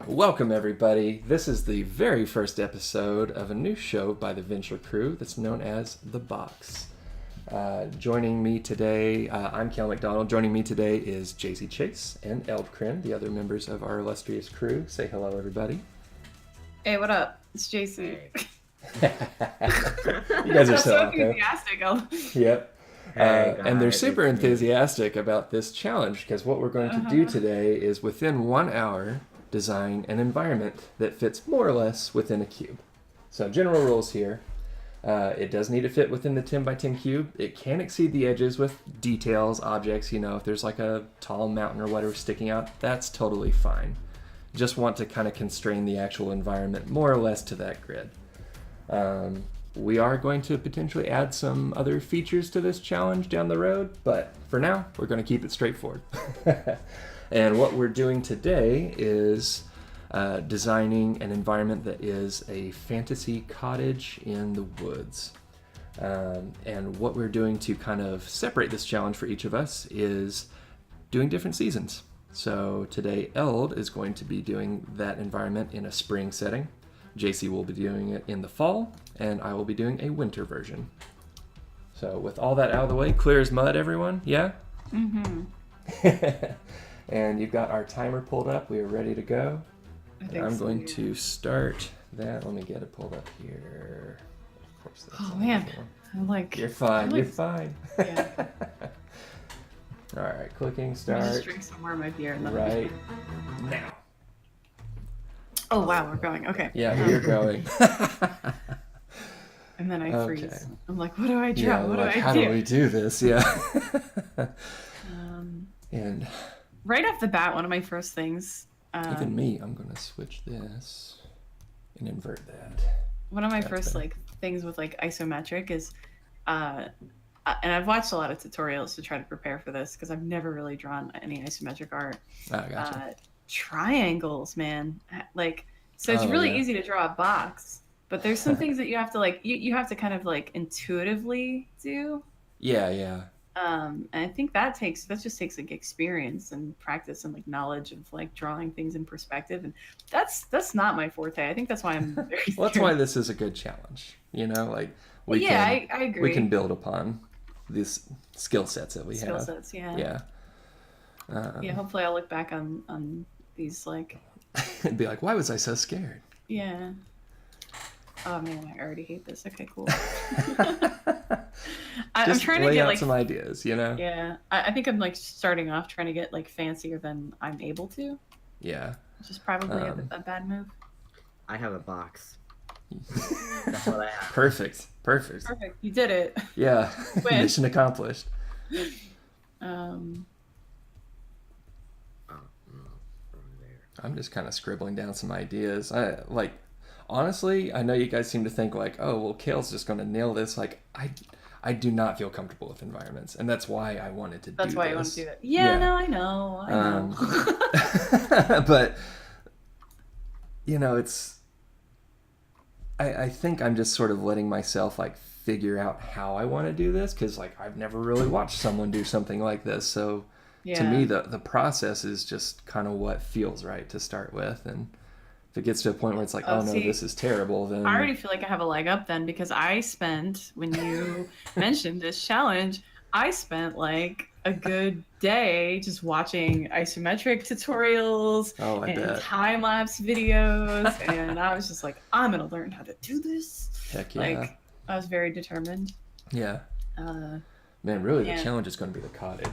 Welcome, everybody. This is the very first episode of a new show by the Venture Crew that's known as The Box. Joining me today, I'm Kael McDonald. Joining me today is JaceyChase and Eldkrind, the other members of our illustrious crew. Say hello, everybody. Hey, what up? It's Jacey. You guys are so okay. enthusiastic. Yep. Hey, and they're guys, super it's me. enthusiastic about this challenge because what we're going to do today is within 1 hour design an environment that fits more or less within a cube. So general rules here. It does need to fit within the 10 by 10 cube. It can exceed the edges with details, objects, if there's like a tall mountain or whatever sticking out, that's totally fine. Just want to kind of constrain the actual environment more or less to that grid. We are going to potentially add some other features to this challenge down the road, but for now, we're going to keep it straightforward. And what we're doing today is designing an environment that is a fantasy cottage in the woods. And what we're doing to kind of separate this challenge for each of us is doing different seasons. So today, Eld is going to be doing that environment in a spring setting. Jacey will be doing it in the fall, and I will be doing a winter version. So with all that out of the way, clear as mud, everyone? Yeah? Mm-hmm. And you've got our timer pulled up. We are ready to go. And I'm going yeah. to start that. Let me get it pulled up here. Of course. That's Oh man, I'm like. You're fine. I'm You're like, fine. Yeah. All right, clicking I'll start. just drink some more of my beer and then. Right now. Oh wow, we're going. Okay. Yeah, you're going. And then I Okay. freeze. I'm like, what do I draw? Yeah, what like, do I how do? do we do this? Yeah. Um, And right off the bat, one of my first things. even me, I'm going to switch this and invert that. One of my That's first better. things with isometric is, and I've watched a lot of tutorials to try to prepare for this because I've never really drawn any isometric art. Gotcha. Triangles, man. So it's really yeah. easy to draw a box, but there's some things that you have to you have to kind of intuitively do. Yeah. And I think that just takes experience and practice and knowledge of drawing things in perspective, and that's not my forte. I think that's why I'm very Well, that's why this is a good challenge. We I agree. We can build upon these skill sets that we skill have. sets, yeah. Yeah. Hopefully I'll look back on these And be like, why was I so scared? yeah. Oh man, I already hate this. Okay, cool. I'm Just trying to lay get out some ideas, Yeah, I think I'm starting off trying to get fancier than I'm able to, Yeah. which is probably a bad move. I have a box. That's what I have. Perfect. Perfect, you did it. Yeah. Win. Mission accomplished. Um, From there. I'm just kind of scribbling down some ideas. Honestly, I know you guys seem to think oh, well, Kael's just going to nail this. I do not feel comfortable with environments, and that's why I wanted to do this. that's why I want to do it. Yeah, no, I know. But it's. I think I'm just sort of letting myself figure out how I want to do this because I've never really watched someone do something like this. So to me, the process is just kind of what feels right to start with, and if it gets to a point where it's oh no, this is terrible, then I already feel like I have a leg up then because when you mentioned this challenge, I spent a good day just watching isometric tutorials and time-lapse videos, and I was just I'm gonna learn how to do this. Heck yeah. I was very determined. Yeah. Man, really, the challenge is going to be the cottage.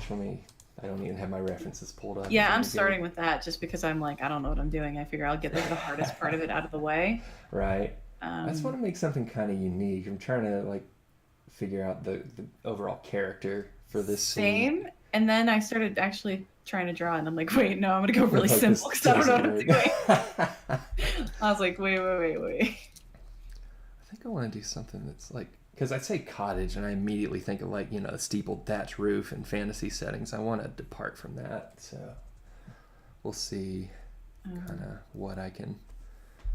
I don't even have my references pulled up. Yeah, I'm starting with that just because I'm I don't know what I'm doing. I figure I'll get the hardest part of it out of the way. Right. I just want to make something kind of unique. I'm trying to figure out the overall character for this scene. Same. And then I started actually trying to draw, and I'm wait, no, I'm gonna go really simple because I don't know what I'm doing. I was wait. I think I want to do something that's because I say cottage and I immediately think of a steepled thatch roof and fantasy settings. I want to depart from that, so we'll see kind of what I can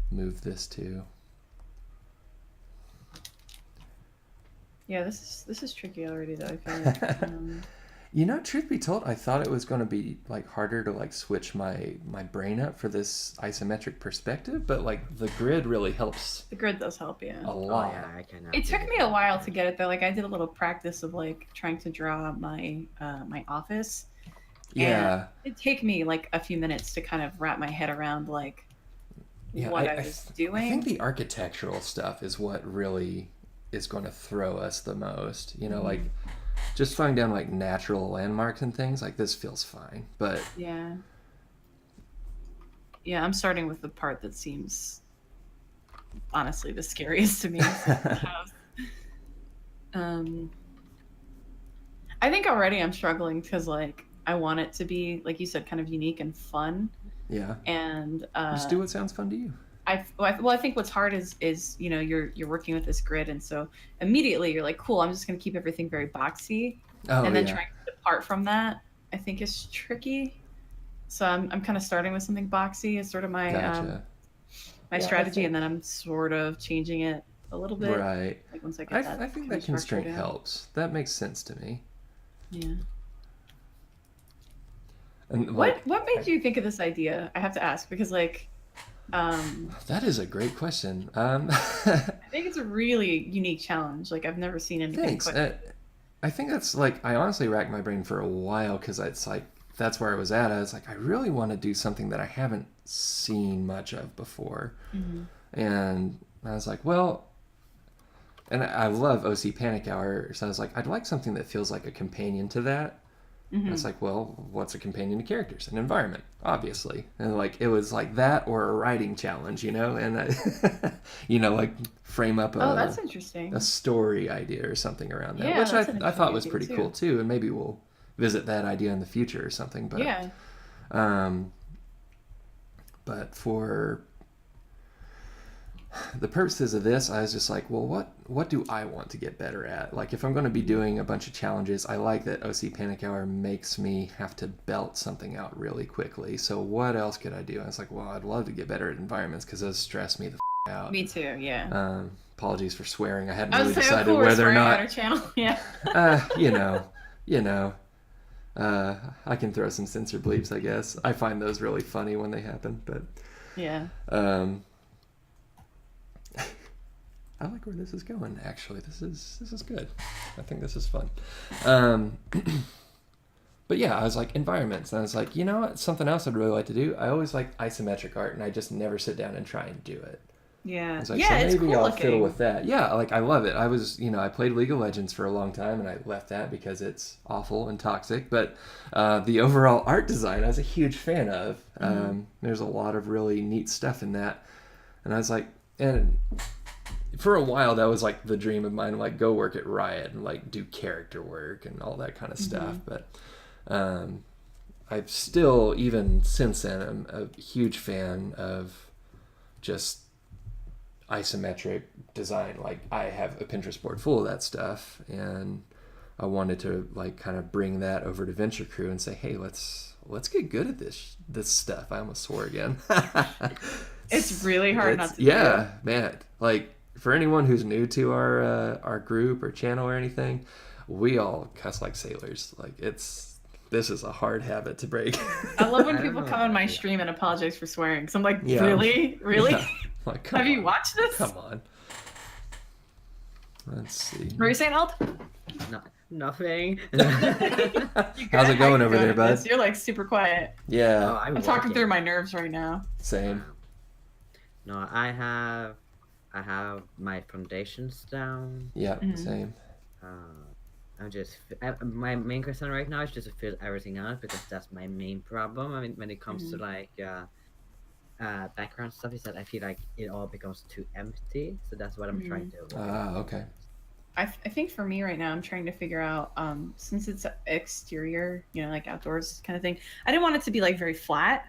move this to. Yeah, this is tricky already though. I feel You know, truth be told, I thought it was going to be like harder to like switch my brain up for this isometric perspective, but like the grid really helps The grid does help, yeah. a Oh lot. yeah, I cannot. It took me a while to get it though. Like I did a little practice of like trying to draw my my office. Yeah. And it'd take me like a few minutes to kind of wrap my head around like Yeah, what I was doing. I think the architectural stuff is what really is going to throw us the most. You know, like just throwing down like natural landmarks and things like this feels fine, but Yeah. Yeah, I'm starting with the part that seems honestly the scariest to me. um, I think already I'm struggling because like I want it to be like you said, kind of unique and fun. yeah, And just do what sounds fun to you. I think what's hard is you know you're working with this grid, and so immediately you're like, cool, I'm just gonna keep everything very boxy, Oh and then yeah, trying to depart from that, I think is tricky. So I'm kind of starting with something boxy as sort of my gotcha. my Yeah, I strategy, think- and then I'm sort of changing it a little bit. Right. Like once I get that. I think kind that of structure constraint down. helps. That makes sense to me. Yeah. And like, What made you think of this idea? I have to ask because like that is a great question. I think it's a really unique challenge. Like I've never seen anything Thanks. quite. I think that's like I honestly racked my brain for a while because it's like that's where I was at. I was like, I really want to do something that I haven't seen much of before, and I was like, well, and I love OC Panic Hour, so I was like, I'd like something that feels like a companion to that. And it's like, well, what's a companion to characters? An environment, obviously. And like it was like that or a writing challenge, you know, and I, you know, like frame up Oh, that's interesting. a story idea or something around that, Yeah, which that's an I thought interesting was idea, pretty too. cool too. And maybe we'll visit that idea in the future or something. But Yeah. but for the purposes of this, I was just like, well, what do I want to get better at? Like, if I'm going to be doing a bunch of challenges, I like that OC Panic Hour makes me have to belt something out really quickly. So what else could I do? And I was like, well, I'd love to get better at environments because those stress me the out. Me too. Yeah. Apologies for swearing. I hadn't I really was saying, decided cool, we're whether or swearing on not. our channel. Yeah. You know. I can throw some censor bleeps, I guess. I find those really funny when they happen, but Yeah. I like where this is going. Actually, this is good. I think this is fun. But yeah, I was like environments, and I was like, you know what? Something else I'd really like to do. I always like isometric art, and I just never sit down and try and do it. Yeah. I was like, Yeah, so it's maybe cool I'll looking. fiddle with that. Yeah, like I love it. I was, I played League of Legends for a long time, and I left that because it's awful and toxic. But the overall art design, I was a huge fan of. There's a lot of really neat stuff in that, and I was like, and for a while that was like the dream of mine, like go work at Riot and like do character work and all that kind of stuff. But I've still, even since then, I'm a huge fan of just isometric design. Like I have a Pinterest board full of that stuff, and I wanted to like kind of bring that over to Venture Crew and say, hey, let's get good at this stuff. I almost swore again. It's really hard not to. Yeah, man. Like for anyone who's new to our group or channel or anything, we all cuss like sailors. Like this is a hard habit to break. I love when I don't people know come on about my that. stream and apologize for swearing. So I'm like, Yeah. really? Yeah. Like, come Have you on. watched this? Come on. Let's see. What were you saying, Eld? No, nothing. How's it going over there, bud? You're like super quiet. Yeah, Oh, I'm talking working. through my nerves right now. same. No, I have my foundations down. Yeah, Mhm. same. My main concern right now is just to fill everything out because that's my main problem. I mean, when it comes to like background stuff, is that I feel like it all becomes too empty. So that's what I'm trying to avoid. Ah, okay. I think for me right now, I'm trying to figure out, since it's exterior, like outdoors kind of thing, I didn't want it to be like very flat.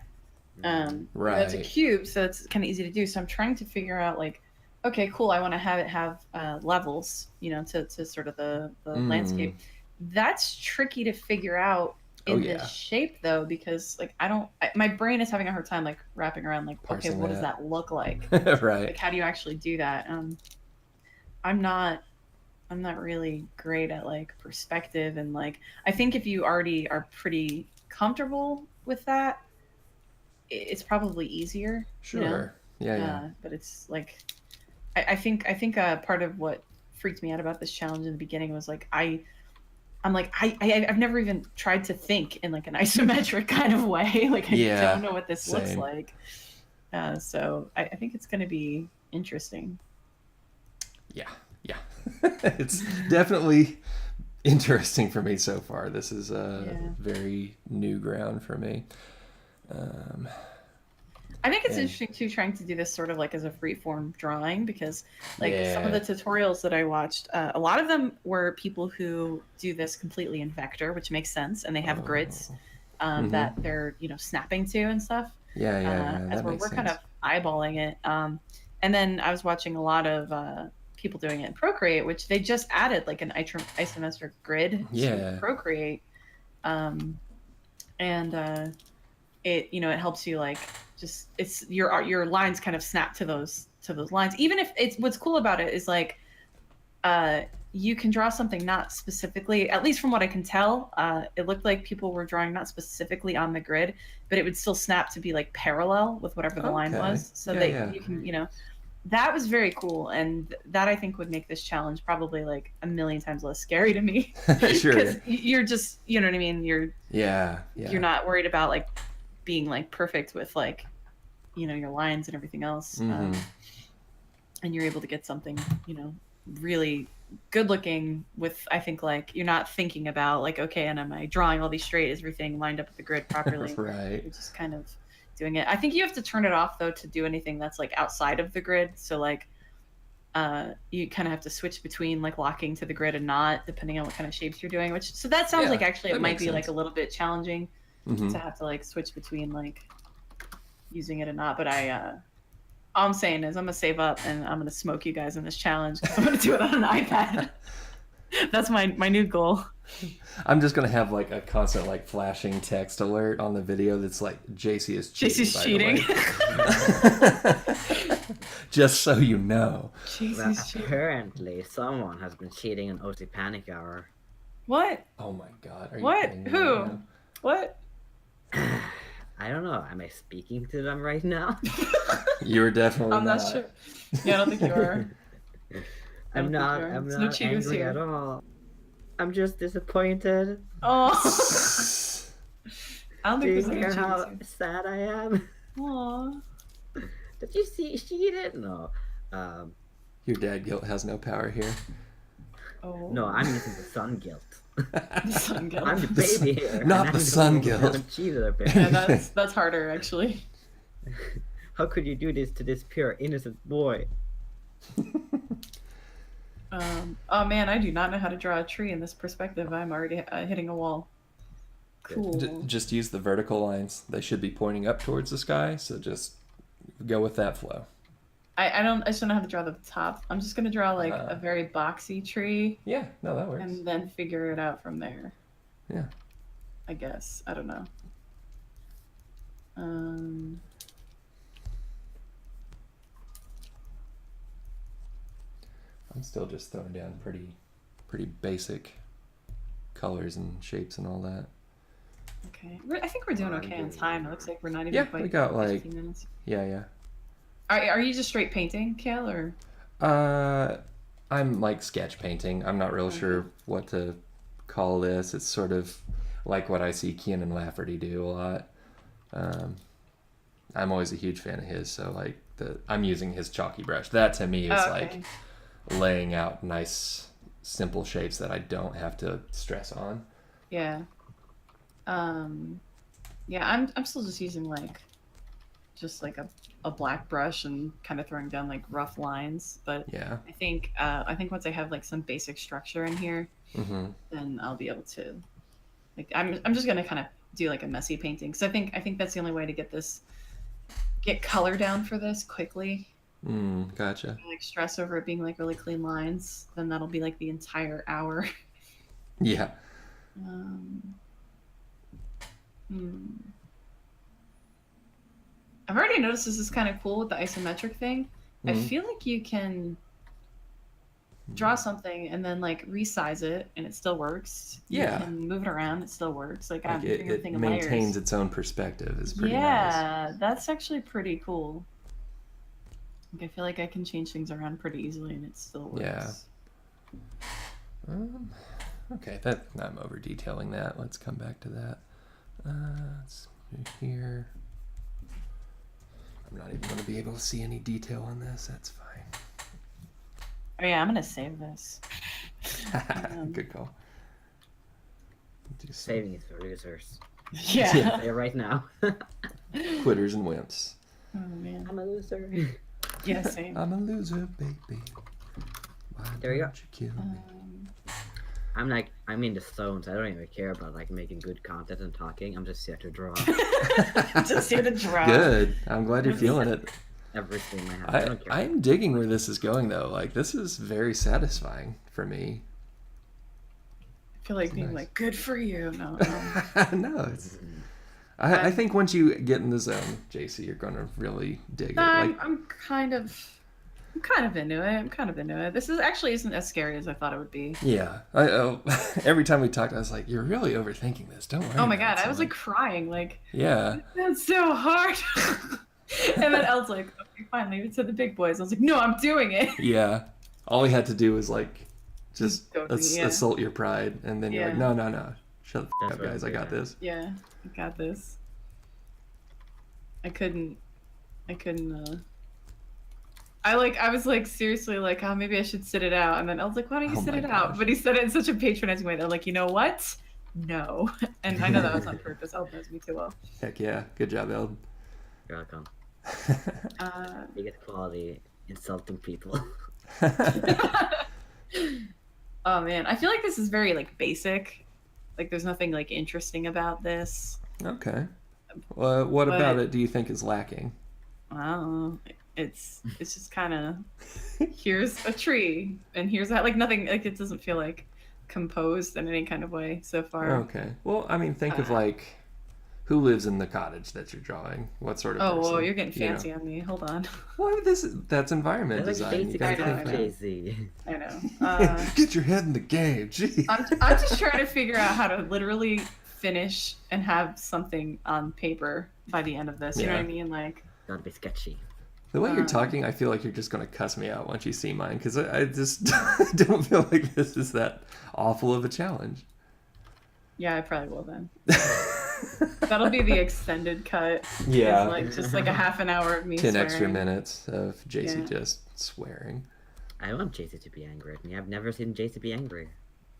It's a Right. cube, so it's kind of easy to do. So I'm trying to figure out like, okay, cool. I want to have levels, to sort of the landscape. That's tricky to figure out Oh, in yeah. this shape though, because like my brain is having a hard time like wrapping around like, okay, Parsing what does that. that look like? Right. Like, how do you actually do that? I'm not I'm not really great at like perspective, and like I think if you already are pretty comfortable with that, it's probably easier, you know. Sure. Yeah. But it's like I think part of what freaked me out about this challenge in the beginning was like I'm like I've never even tried to think in like an isometric kind of way. Like I Yeah. don't know what this looks Same. like. So I think it's going to be interesting. Yeah. It's definitely interesting for me so far. This is very new ground for me. I think it's interesting too, trying to do this sort of like as a free form drawing, because like some of the tutorials that I watched, a lot of them were people who do this completely in vector, which makes sense, and they have grids that they're snapping to and stuff. As we're kind of eyeballing it. And then I was watching a lot of people doing it in Procreate, which they just added like an isometric grid to Procreate, and it it helps you like just it's your lines kind of snap to those lines. Even if it's what's cool about it is like you can draw something not specifically, at least from what I can tell, it looked like people were drawing not specifically on the grid, but it would still snap to be like parallel with whatever the line was. So you can, that was very cool. And that I think would make this challenge probably like a million times less scary to me. Sure. Because you're just, you know what I mean? You're not worried about like being like perfect with like, your lines and everything else. And you're able to get something, really good looking with, I think, like you're not thinking about like, okay, and am I drawing all these straight, is everything lined up with the grid properly? Right. You're just kind of doing it. I think you have to turn it off though to do anything that's like outside of the grid. So like you kind of have to switch between like locking to the grid and not, depending on what kind of shapes you're doing, which, so that sounds like actually it might be like a little bit challenging to have to like switch between like using it and not. But all I'm saying is I'm gonna save up and I'm gonna smoke you guys in this challenge. I'm gonna do it on an iPad. That's my new goal. I'm just gonna have like a constant like flashing text alert on the video that's like Jacey is cheating. Jacey's cheating. Just so you know. Well, apparently someone has been cheating in OC Panic Hour. What? Oh my god. Are you what? kidding me Who? right now? What? I don't know. Am I speaking to them right now? You're definitely I'm not sure. Yeah, I don't think you are. I'm not no cheaters angry here at all. I'm just disappointed. Oh. I don't think Do you there's any hear how cheaters sad I am? Aww. Did you see she didn't? No. Your dad guilt has no power here. Oh. No, I'm using the sun guilt. The sun guilt. I'm the baby here. Not the sun guilt. Yeah, that's harder actually. How could you do this to this pure innocent boy? Oh man, I do not know how to draw a tree in this perspective. I'm already hitting a wall. Cool. Just use the vertical lines. They should be pointing up towards the sky, so just go with that flow. I just don't know how to draw the top. I'm just gonna draw like a very boxy tree. Yeah, no, that works. And then figure it out from there. Yeah. I guess. I don't know. I'm still just throwing down pretty basic colors and shapes and all that. Okay. I think we're doing okay on time. It looks like we're not even quite we got like 15 minutes. Yeah. Are you just straight painting, Kael, or? I'm like sketch painting. I'm not real sure what to call this. It's sort of like what I see Keanan Lafferty do a lot. I'm always a huge fan of his, so like I'm using his chalky brush. That to me is like laying out nice, simple shapes that I don't have to stress on. Yeah. Yeah, I'm still just using like a black brush and kind of throwing down like rough lines, but yeah, I think once I have like some basic structure in here, then I'll be able to like I'm just gonna kind of do like a messy painting, because I think that's the only way to get color down for this quickly. Gotcha. Like stress over it being like really clean lines, then that'll be like the entire hour. Yeah. I've already noticed this is kind of cool with the isometric thing. I feel like you can draw something and then like resize it and it still works. Yeah. You can move it around, it still works. Like I'm Like doing everything it in maintains layers. its own perspective is pretty nice. Yeah, that's actually pretty cool. Like, I feel like I can change things around pretty easily and it still works. Yeah. Okay, I'm over detailing that. Let's come back to that. Let's move here. I'm not even going to be able to see any detail on this. That's fine. Oh yeah, I'm gonna save this. Good call. Saving it for losers. Yeah. Say it right now. Quitters and wimps. Oh man. I'm a loser. Yeah, same. I'm a loser, baby. Why There you go. don't you kill me? I'm in the zone, so I don't even care about like making good content and talking. I'm just here to draw Just here to draw. Good. I'm glad you're feeling it. everything I have. I don't care. I'm digging where this is going though. Like this is very satisfying for me. I feel like It's being nice. like, good for you. No. No, it's. I think once you get in the zone, JC, you're gonna really dig it. Like, I'm kind of into it. This isn't as scary as I thought it would be. yeah. Every time we talked, I was like, "You're really overthinking this. Don't worry." Oh my about god, it." I was So, like crying, like "Yeah, that's so hard. And then Elle's like, okay, fine, leave it to the big boys. I was like, no, I'm doing it. yeah." All he had to do was like, just Go for it, yeah. assault your pride, and then you're like, Yeah. "No. Shut the f That's up, what guys. I I'm got doing. this." Yeah, I got this. I couldn't. I was like seriously like, oh, maybe I should sit it out, and then I was like, why don't you Oh sit my it out? gosh. But he said it in such a patronizing way. They're like, you know what? No, and I know that was on purpose. Elle knows me too well. Heck yeah. Good job, Eld. You're welcome. Uh, Biggest quality insulting people. oh man, I feel like this is very like basic. Like there's nothing like interesting about this. Okay. Well, what But- about it do you think is lacking? I don't know. It's just kind of here's a tree and here's that, like nothing, like it doesn't feel like composed in any kind of way so far. Okay. Well, I mean, think of Uh, like who lives in the cottage that you're drawing. What sort of Oh, person? well, you're getting you know? fancy on me. Hold on. Well, that's environment That's like design. You basic gotta I know, stuff, think that. Jacey. I know. Get your head in the game. Gee. I'm just trying to figure out how to literally finish and have something on paper by the end of this. You know what I Yeah. mean? Like, Gotta be sketchy. The way you're Um, talking, I feel like you're just gonna cuss me out once you see mine, because I just don't feel like this is that awful of a challenge. yeah, I probably will then. That'll be the extended cut. Yeah. It's like just like a half an hour of me 10 swearing. extra minutes of JC Yeah. just swearing. I want Jacey to be angry at me. I've never seen Jacey be angry.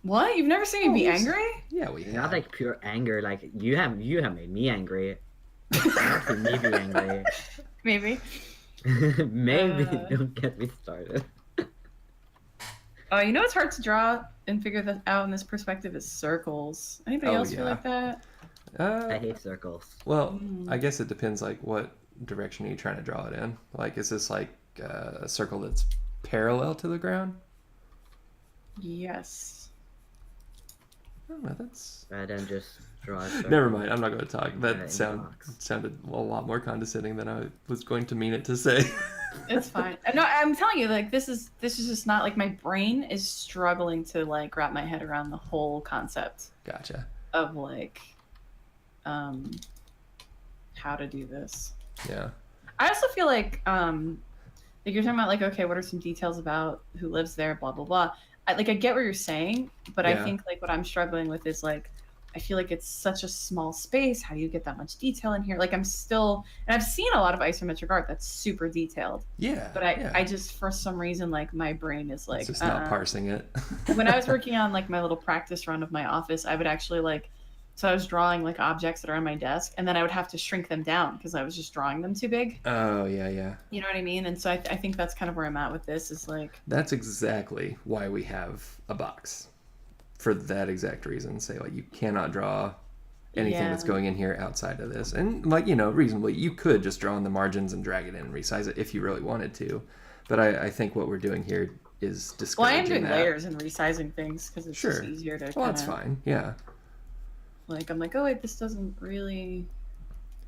What? You've never seen me be Oh, angry? Yeah, we have. Not like pure anger. Like you have made me angry. Not seen me be angry. Maybe. Maybe Uh, don't get me started. You know what's hard to draw and figure that out in this perspective is circles. Anybody Oh, else feel yeah. like that? I hate circles. Well, Mm. I guess it depends, like, what direction are you trying to draw it in? Like, is this, like, a circle that's parallel to the ground? Yes. I don't know, that's... Rather than just draw a circle. Never mind, I'm not going to talk. in That the box. sounded a lot more condescending than I was going to mean it to say. It's fine. No, I'm telling you, like this is just not like my brain is struggling to like wrap my head around the whole concept Gotcha. of like how to do this. Yeah. I also feel like you're talking about like, okay, what are some details about who lives there, blah blah blah. I get what you're saying, but I Yeah. think like what I'm struggling with is like I feel like it's such a small space. How do you get that much detail in here? Like I'm still, and I've seen a lot of isometric art that's super detailed, Yeah. but I just for some reason like my brain is like It's just not parsing it. when I was working on like my little practice run of my office, I would actually like, so I was drawing like objects that are on my desk, and then I would have to shrink them down because I was just drawing them too big. Oh, yeah. You know what I mean? And so I think that's kind of where I'm at with this is like, That's exactly why we have a box. For that exact reason. Say, like, you cannot draw anything Yeah. that's going in here outside of this. And, like, you know, reasonably, you could just draw on the margins and drag it in and resize it if you really wanted to. But I think what we're doing here is well, I discouraging am doing that. layers and resizing things because it's Sure. just easier to Well, kind that's of fine. Yeah. like, I'm like, oh wait, this doesn't really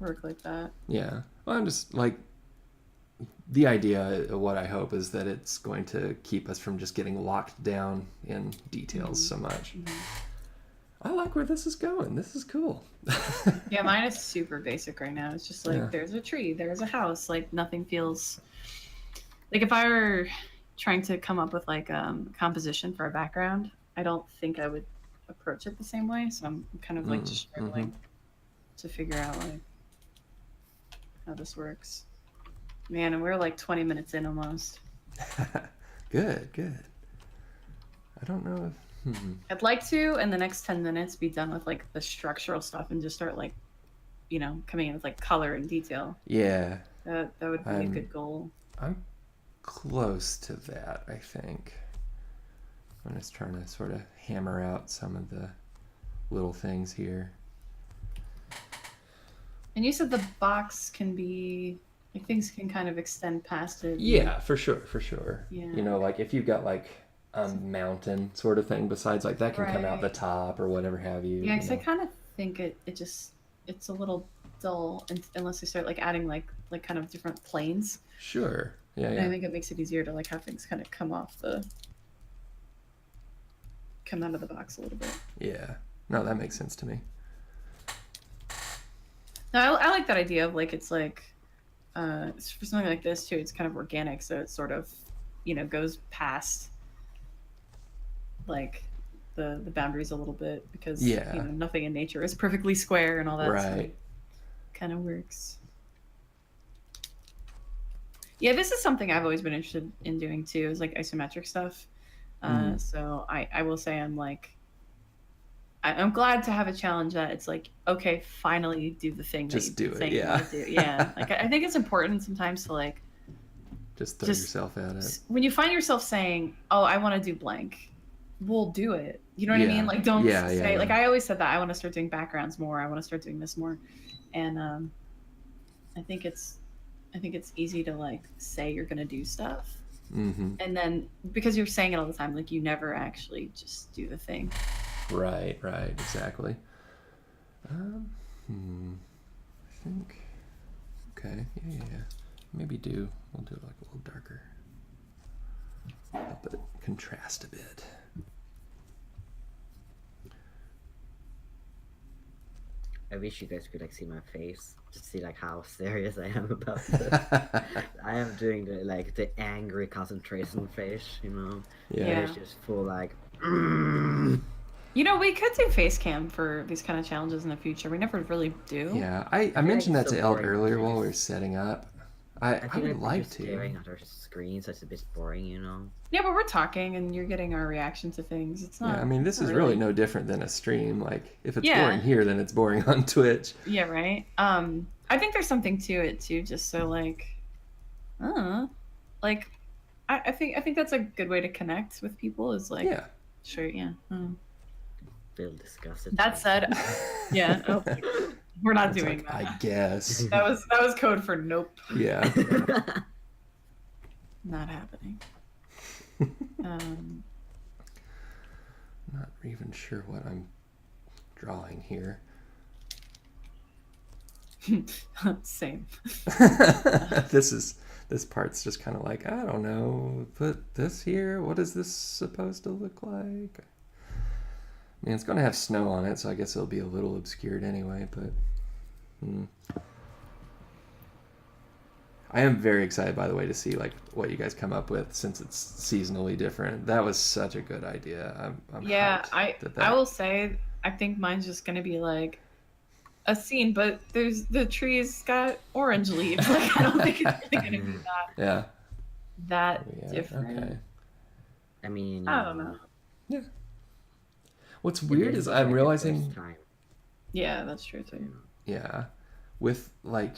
work like that. Yeah. Well, I'm just, like, the idea, what I hope, is that it's going to keep us from just getting locked down in details so much. I like where this is going. This is cool. Yeah, mine is super basic right now. It's just like, there's a tree, there's a house. Like, nothing feels... Like, if I were trying to come up with, like, composition for a background, I don't think I would approach it the same way. So I'm kind of, like, just struggling to figure out, like, how this works. Man, and we're, like, 20 minutes in almost. Good. I don't know if... I'd like to, in the next 10 minutes, be done with, like, the structural stuff and just start, like, you know, coming in with, like, color and detail. Yeah. That would be a good goal. I'm close to that, I think. I'm just trying to sort of hammer out some of the little things here. And you said the box can be, like, things can kind of extend past it. Yeah, for sure. Yeah. You know, like, if you've got, like, a mountain sort of thing besides, like, that can come out the top or whatever have you. Yeah, because I kind of think it's a little dull unless you start, like, adding, like kind of different planes. Sure. Yeah. And I think it makes it easier to, like, have things kind of come out of the box a little bit. Yeah. No, that makes sense to me. No, I like that idea of, like, it's like, for something like this too, it's kind of organic, so it sort of, you know, goes past, like, the boundaries a little bit, because you know, nothing in nature is perfectly square and all that. Right. So it kind of works. Yeah, this is something I've always been interested in doing too, is like isometric stuff. So I will say I'm I'm glad to have a challenge that it's like, okay, finally do the thing. Just that you do think it, you yeah. want to do. Yeah, like I think it's important sometimes to, like, Just throw yourself at it. When you find yourself saying, "Oh, I want to do blank," we'll do it. You know what I mean? Like, don't say like, I always said that I want to start doing backgrounds more. I want to start doing this more, and I think it's easy to, like, say you're gonna do stuff, and then because you're saying it all the time, like, you never actually just do the thing. Right, exactly. I think, okay, yeah. Maybe we'll do it, like, a little darker. Help it contrast a bit. I wish you guys could, like, see my face to see, like, how serious I am about this. I am doing the angry concentration face, you know. Yeah. It's just full, like. You know, we could do face cam for these kind of challenges in the future. We never really do. Yeah, I mentioned that to Eld earlier while we were setting up. I would like to. Staring at our screen, so it's a bit boring, you know. Yeah, but we're talking and you're getting our reaction to things. It's not. Yeah, I mean, this is really no different than a stream. Like, if it's boring here, then it's boring on Twitch. Yeah, right. I think there's something to it too, just so, like, like, I think that's a good way to connect with people. Is like, sure, yeah. Feel disgusted. That said, yeah, we're not doing like, that. I guess that was code for nope. Yeah. Not happening. Not even sure what I'm drawing here. Same. This part's just kind of like, I don't know. Put this here. What is this supposed to look like? I mean, it's going to have snow on it, so I guess it'll be a little obscured anyway, but I am very excited, by the way, to see, like, what you guys come up with, since it's seasonally different. That was such a good idea. I'm hyped I will say, I think mine's just going to be like a scene, but the tree's got orange leaves. Like, I don't think it's really going to be that different. Okay. I mean, I don't know. Yeah. What's weird is I'm realizing. Yeah, that's true too. Yeah, with, like,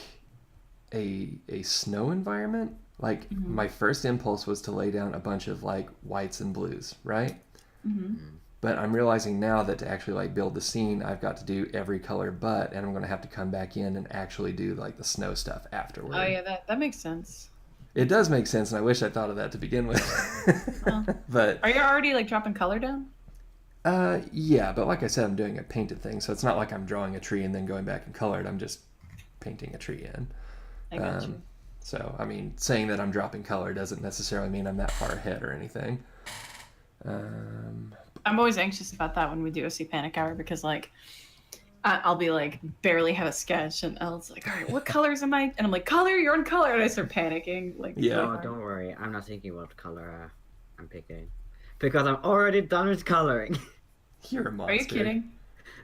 a snow environment, like, my first impulse was to lay down a bunch of, like, whites and blues, right? But I'm realizing now that to actually, like, build the scene, I've got to do every color but, and I'm going to have to come back in and actually do, like, the snow stuff afterward. Oh yeah, that makes sense. It does make sense, and I wish I thought of that to begin with. But are you already, like, dropping color down? Yeah, but like I said, I'm doing a painted thing, so it's not like I'm drawing a tree and then going back and color it. I'm just painting a tree in. I got you. So, I mean, saying that I'm dropping color doesn't necessarily mean I'm that far ahead or anything. I'm always anxious about that when we do OC Panic Hour because, like, I'll be like, barely have a sketch, and Elle's like, all right, what colors am I? And I'm like, color, you're on color. And I start panicking. Like, Yeah. No, don't worry. I'm not thinking what color I'm picking. Because I'm already done with coloring. You're a monster. Are you kidding?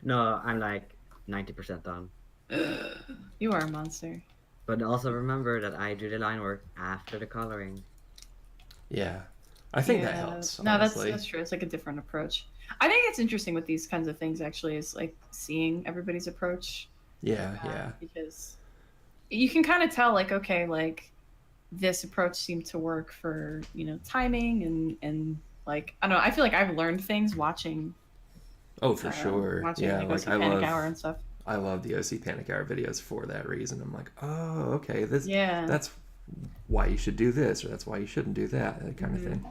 No, I'm like 90% done. You are a monster. But also remember that I do the line work after the coloring. Yeah. I think that helps, honestly. That's true. It's like a different approach. I think it's interesting with these kinds of things, actually, is like seeing everybody's approach. Yeah. Because you can kind of tell, like, okay, like, this approach seemed to work for, you know, timing and like, I don't know, I feel like I've learned things watching. Oh, for sure. Watching, Yeah, like, OC Panic Hour and stuff. I love the OC Panic Hour videos for that reason. I'm like, oh, okay, Yeah. that's why you should do this, or that's why you shouldn't do that kind of thing.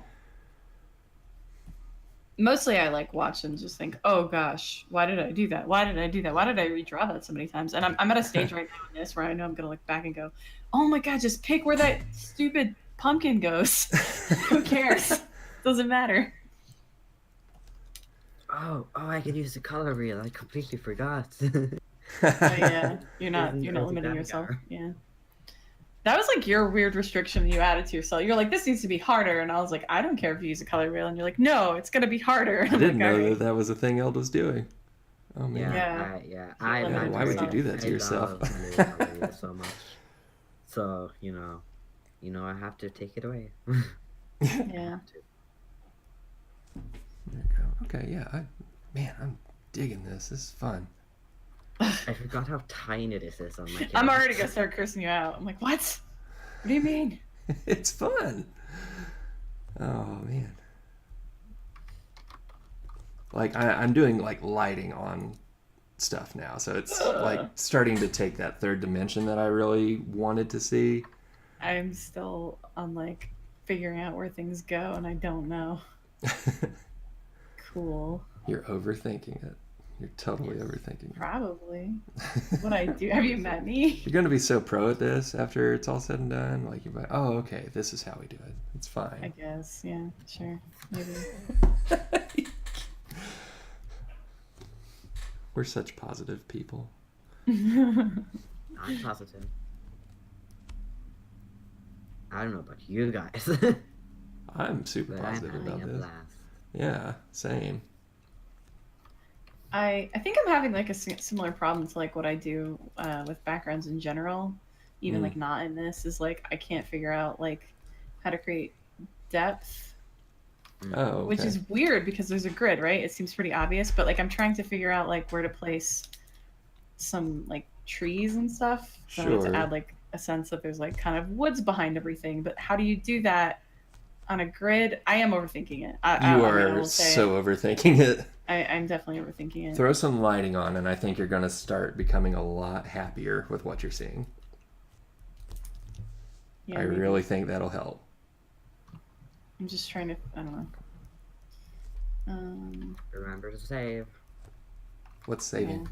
Mostly I like watch and just think, oh gosh, why did I do that? Why did I do that? Why did I redraw that so many times? And I'm at a stage right now in this where I know I'm going to look back and go, oh my God, just pick where that stupid pumpkin goes. Who cares? Doesn't matter. Oh, I could use the color wheel. I completely forgot. Yeah, you're not limiting yourself. Yeah. That was like your weird restriction you added to yourself. You're like, this needs to be harder. And I was like, I don't care if you use a color wheel. And you're like, no, it's going to be harder. I didn't know that was a thing Eld was doing. Oh, man. Why would you do that to yourself? I love color wheel so much. So, you know, I have to take it away. Yeah. There you go. Okay, yeah. I'm digging this. This is fun. I forgot how tiny this is on my camera. I'm already going to start cursing you out. I'm like, what? What do you mean? It's fun. Oh, man. Like, I'm doing, like, lighting on stuff now. So it's, like, starting to take that third dimension that I really wanted to see. I'm still on, like, figuring out where things go, and I don't know. Cool. You're overthinking it. You're totally overthinking it. Probably. What I do. Have you met me? You're going to be so pro at this after it's all said and done. Like, you're like, oh, okay, this is how we do it. It's fine. I guess. Yeah, sure. Maybe. We're such positive people. I'm positive. I don't know about you guys. I'm super positive about this. Blast. Yeah, same. I think I'm having like a similar problem to like what I do with backgrounds in general, even like not in this, is like I can't figure out like how to create depth. Oh, okay. Which is weird because there's a grid, right? It seems pretty obvious, but like I'm trying to figure out like where to place some like trees and stuff. So I want to add like a sense that there's like kind of woods behind everything, but how do you do that on a grid? I am overthinking it. You are so overthinking it. I'm definitely overthinking it. Throw some lighting on, and I think you're going to start becoming a lot happier with what you're seeing. Yeah, I really think that'll help. I'm just trying to, I don't know. Remember to save. What's saving? Yeah.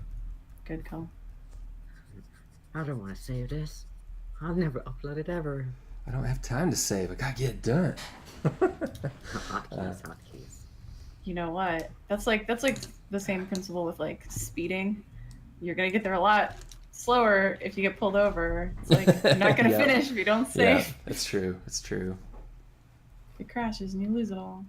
Good call. I don't want to save this. I'll never upload it ever. I don't have time to save. I gotta get it done. Hotkeys. You know what? That's like the same principle with like speeding. You're gonna get there a lot slower if you get pulled over. It's like you're not gonna finish if you don't save. Yeah, it's true. It's true. It crashes and you lose it all.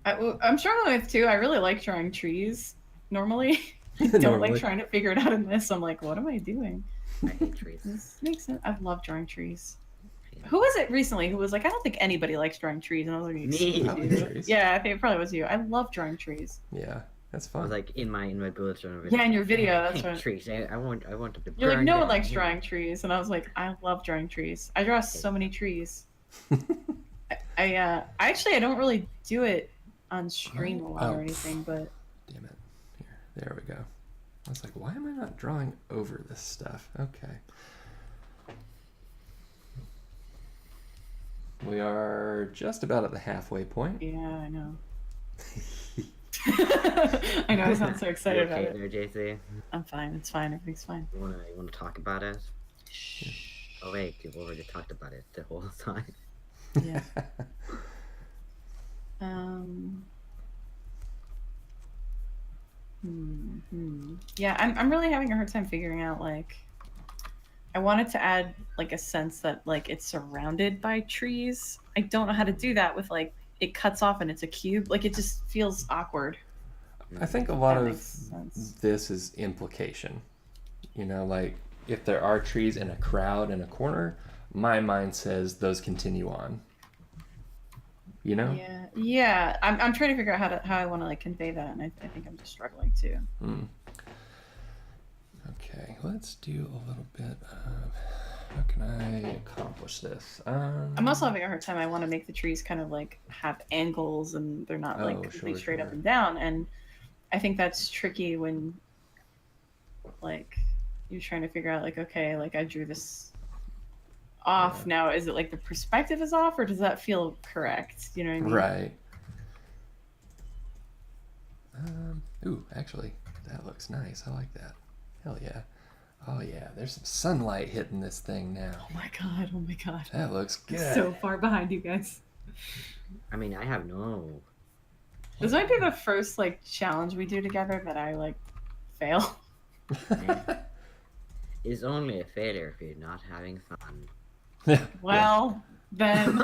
I'm struggling with too. I really like drawing trees normally. I don't like trying to figure it out in this. I'm like, what am I doing? I hate trees. This makes sense. I love drawing trees. Yeah. Who was it recently who was like, I don't think anybody likes drawing trees? And I was like, me. Yeah, I think it probably was you. I love drawing trees. Yeah, that's fun. I was like in my bullet journal. Yeah, in your video. That's right. Trees. I want them to burn. You're like, no one likes drawing trees, and I was like, I love drawing trees. I draw so many trees. I don't really do it on stream a lot or anything, but. Damn it! There we go. I was like, why am I not drawing over this stuff? Okay. We are just about at the halfway point. Yeah, I know. I know, I sound so excited about it. There, JC? I'm fine. It's fine. Everything's fine. You wanna talk about it? Oh wait, you've already talked about it the whole time. Yeah. Um. Yeah, I'm really having a hard time figuring out like I wanted to add like a sense that like it's surrounded by trees. I don't know how to do that with like it cuts off and it's a cube. Like it just feels awkward. I think a If lot that of makes sense. this is implication. You know, like if there are trees in a crowd in a corner, my mind says those continue on. You know? Yeah. I'm trying to figure out how I want to like convey that, and I think I'm just struggling too. Okay, let's do a little bit of how can I accomplish this? I'm also having a hard time. I want to make the trees kind of like have angles, and they're not like completely straight up and down. And I think that's tricky when like you're trying to figure out like, okay, like I drew this off. Now is it like the perspective is off, or does that feel correct? You know what I mean? Right. Ooh, actually, that looks nice. I like that. Hell yeah. Oh yeah, there's some sunlight hitting this thing now. Oh my god, oh my god. That looks good. So far behind you guys. I mean, I have no. This might be the first like challenge we do together that I like fail. It's only a failure if you're not having fun. Well, then.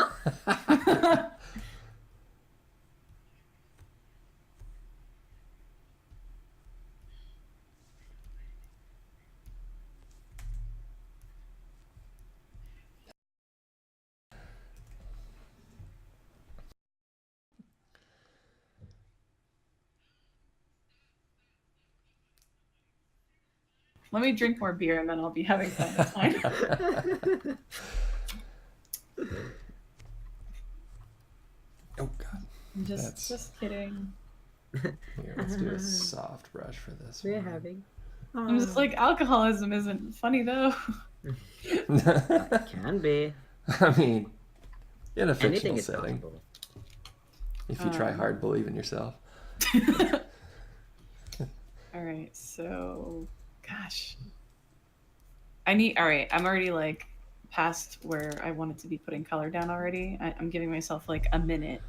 Let me drink more beer and then I'll be having fun. That's fine. Oh god. I'm just kidding. Here, let's do a soft brush for this We're one. having. I'm just like alcoholism isn't funny though. It can be. I mean, in a Anything fictional is setting. possible. If you try hard, believe in yourself. All right, so gosh. All right, I'm already like past where I wanted to be putting color down already. I'm giving myself like a minute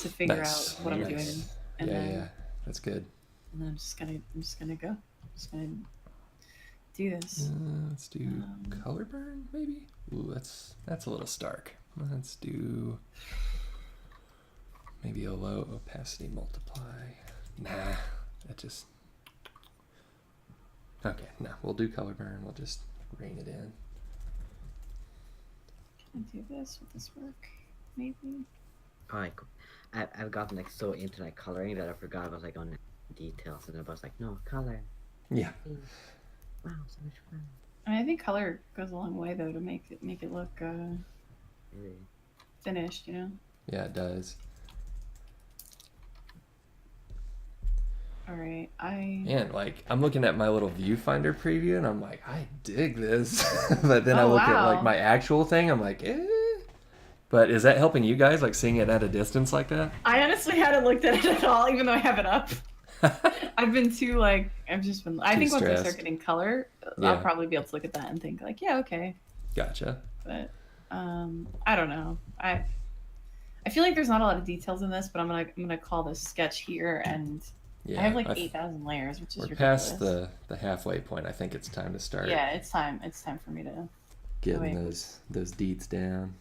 to figure out what I'm doing. And yeah, that's good. And then I'm just gonna go. I'm just gonna do this. Let's do color burn, maybe. Ooh, that's a little stark. Let's do maybe a low opacity multiply. Nah, that just. Okay, no, we'll do color burn. We'll just rein it in. Can I do this? Would this work? Maybe. Like, I've gotten like so into like coloring that I forgot about like on details, and I was like, no color. Yeah. Wow, so much fun. I think color goes a long way though to make it look Really? finished. You know. Yeah, it does. All right, And like I'm looking at my little viewfinder preview and I'm like, I dig this. But then I look at like my actual thing, I'm like, eh. But is that helping you guys, like seeing it at a distance like that? I honestly hadn't looked at it at all, even though I have it up. I've been too like I've just been. I think once I start getting color, I'll probably be able to look at that and think like, yeah, okay. Gotcha. But I don't know. I feel like there's not a lot of details in this, but I'm gonna call this sketch here, and I have like 8,000 layers, which is ridiculous. Past the halfway point. I think it's time to start. Yeah, it's time. It's time for me to getting those deets down.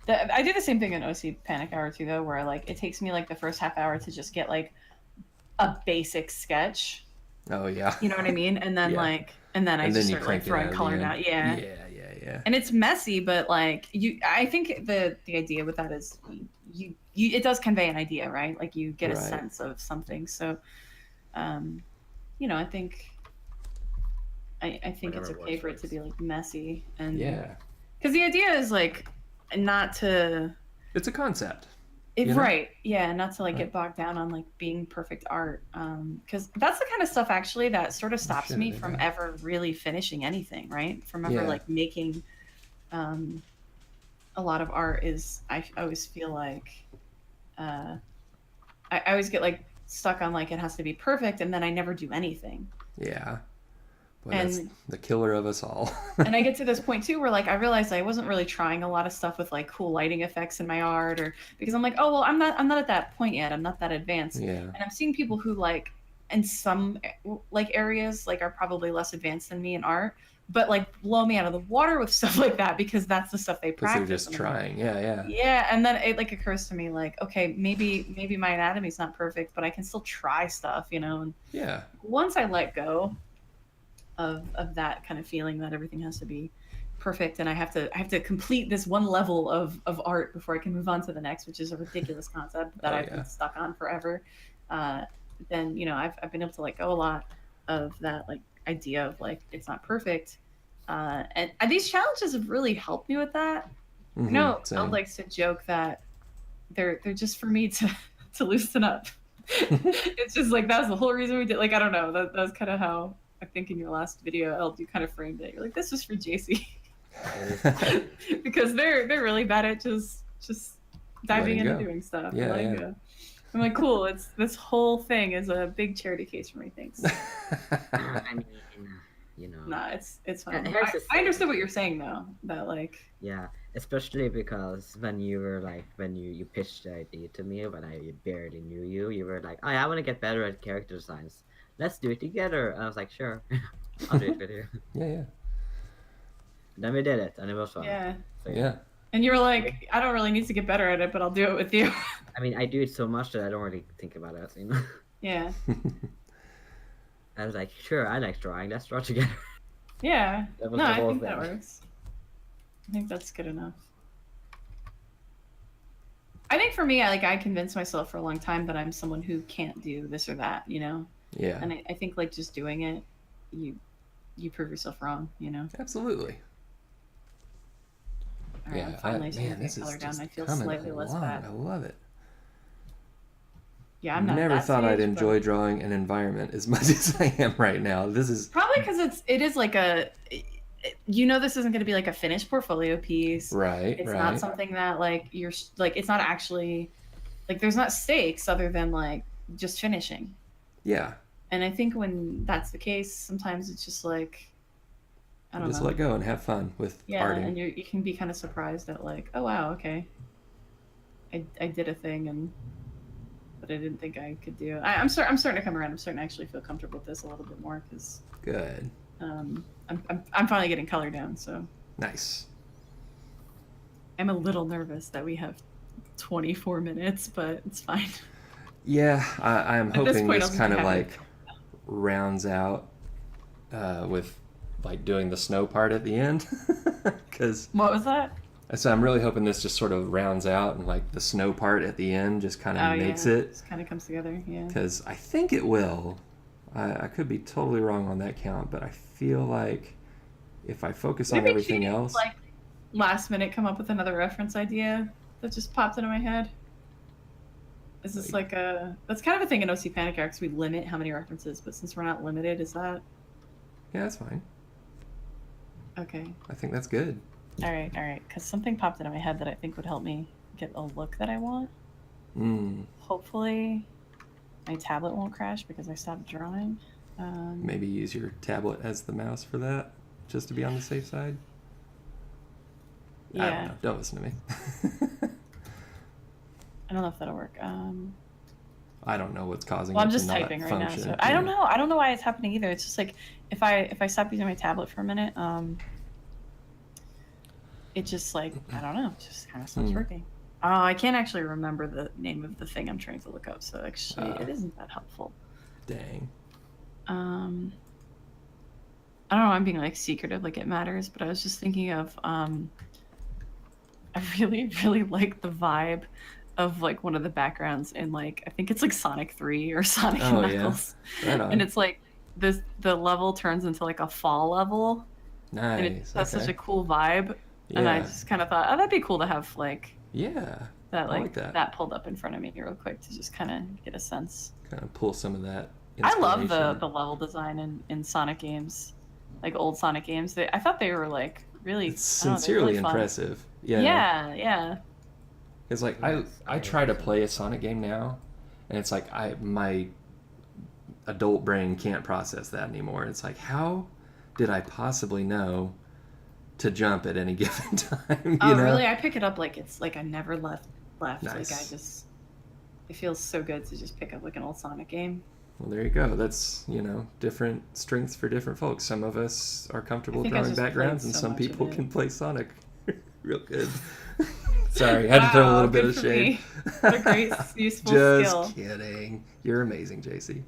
I do the same thing in OC Panic Hour too, though, where like it takes me like the first half hour to just get like a basic sketch. Oh yeah. You know what I mean? And then and then I just start like throwing color down. Yeah. And it's messy, but like I think the idea with that is you it does convey an idea, right? Like you get a sense of something. So, I think it's okay for it to be like messy and because the idea is like not to. It's a concept. Right. Yeah. Not to like get bogged down on like being perfect art. Because that's the kind of stuff actually that sort of stops me from ever really finishing anything, right? From ever like making a lot of art is I always feel like I always get like stuck on like it has to be perfect and then I never do anything. Yeah. Boy, that's the killer of us all. And I get to this point too where like I realized I wasn't really trying a lot of stuff with like cool lighting effects in my art, or because I'm like, oh well, I'm not at that point yet. I'm not that advanced. Yeah. And I'm seeing people who like in some like areas like are probably less advanced than me in art, but like blow me out of the water with stuff like that because that's the stuff they practice. Because they're just trying. Yeah. Yeah, and then it like occurs to me like, okay, maybe my anatomy's not perfect, but I can still try stuff, you know. And yeah. Once I let go of that kind of feeling that everything has to be perfect and I have to complete this one level of art before I can move on to the next, which is a ridiculous concept that I've been stuck on forever. Then, you know, I've been able to let go a lot of that like idea of like it's not perfect. And these challenges have really helped me with that. Mm-hmm, I know Eld likes to joke that they're just for me to loosen up. It's just like that was the whole reason we did. Like I don't know. That was kind of how I think in your last video, Eld, you kind of framed it. You're like, this was for Jacey, because they're really bad at just diving into doing stuff. Yeah. I'm like, cool. It's this whole thing is a big charity case for me. Thanks. I mean, you know. Nah, it's fine. I understood what you're saying though. That like. Yeah, especially because when you were like when you pitched the idea to me when I barely knew you, you were like, oh, I want to get better at character designs. Let's do it together. And I was like, sure, I'll do it with you. Yeah. And then we did it, and it was fun. Yeah. So, yeah. And you were like, I don't really need to get better at it, but I'll do it with you. I mean, I do it so much that I don't really think about it, you know? Yeah. I was like, sure, I like drawing. Let's draw together. Yeah. That was No, the I whole think thing. that works. I think that's good enough. I think for me, I convinced myself for a long time that I'm someone who can't do this or that, you know? Yeah. And I think like just doing it, you prove yourself wrong, you know? Absolutely. All right, I'm finally starting to color down. I feel slightly less bad. I love it. Yeah, I'm not. Never that thought stage, I'd enjoy drawing an environment as much as I am right now. This is probably because it is like a, you know, this isn't going to be like a finished portfolio piece. right. It's right. not something that like you're like. It's not actually like there's not stakes other than like just finishing. Yeah. And I think when that's the case, sometimes it's just like, I don't Just know. let go and have fun with arting. arting. And you can be kind of surprised at like, oh wow, okay, I did a thing and that I didn't think I could do. I'm starting to come around. I'm starting to actually feel comfortable with this a little bit more because Good. I'm finally getting color down. So Nice. I'm a little nervous that we have 24 minutes, but it's fine. Yeah, I'm At this hoping point, this I'll be kind of happy. like rounds out with like doing the snow part at the end. Because What was that? so I'm really hoping this just sort of rounds out and like the snow part at the end just kind of makes it. Just kind of comes together. Yeah. Because I think it will. I could be totally wrong on that count, but I feel like if I focus on Maybe everything cheating, else, like last minute come up with another reference idea that just popped into my head. Is this like that's kind of a thing in OC Panic Hour because we limit how many references, but since we're not limited, is that yeah, that's fine. okay? I think that's good. All right, because something popped into my head that I think would help me get a look that I want. Mm, Hopefully, my tablet won't crash because I stopped drawing. maybe use your tablet as the mouse for that, just to be on the safe side. I don't Yeah, know. Don't listen to me. I don't know if that'll work. I don't know what's causing Well, it I'm to just not typing right function. now, so I don't know. I don't know why it's happening either. It's just like if I stop using my tablet for a minute, it just like I don't know, it just kind of stops working. Oh, I can't actually remember the name of the thing I'm trying to look up, so actually it isn't that helpful. Dang. I don't know. I'm being like secretive, like it matters, but I was just thinking of I really like the vibe of like one of the backgrounds in like I think it's like Sonic 3 or Sonic and Knuckles. Yeah. Right on. And it's like the level turns into like a fall level. Nice. And it has okay. such a cool vibe. Yeah. And I just kind of thought, oh, that'd be cool to have like Yeah. that I like that. that pulled up in front of me real quick to just kind of get a sense. Kind of pull some of that. I love inspiration. the level design in Sonic games, like old Sonic games. I thought they were like really It's I don't know, they're sincerely really fun. impressive. Yeah. Yeah. It's like Yes, I try to play a Sonic game now, and it's like my adult brain can't process that anymore. It's like how did I possibly know to jump at any given time? You Oh, know? really? I pick it up like it's like I never left. Nice. Like it feels so good to just pick up like an old Sonic game. Well, there you go. That's, different strengths for different folks. Some of us are comfortable drawing backgrounds, and some people can play Sonic real good. Sorry, I had to throw a little bit of shade. What a great, useful skill. Just kidding. You're amazing, Jacey.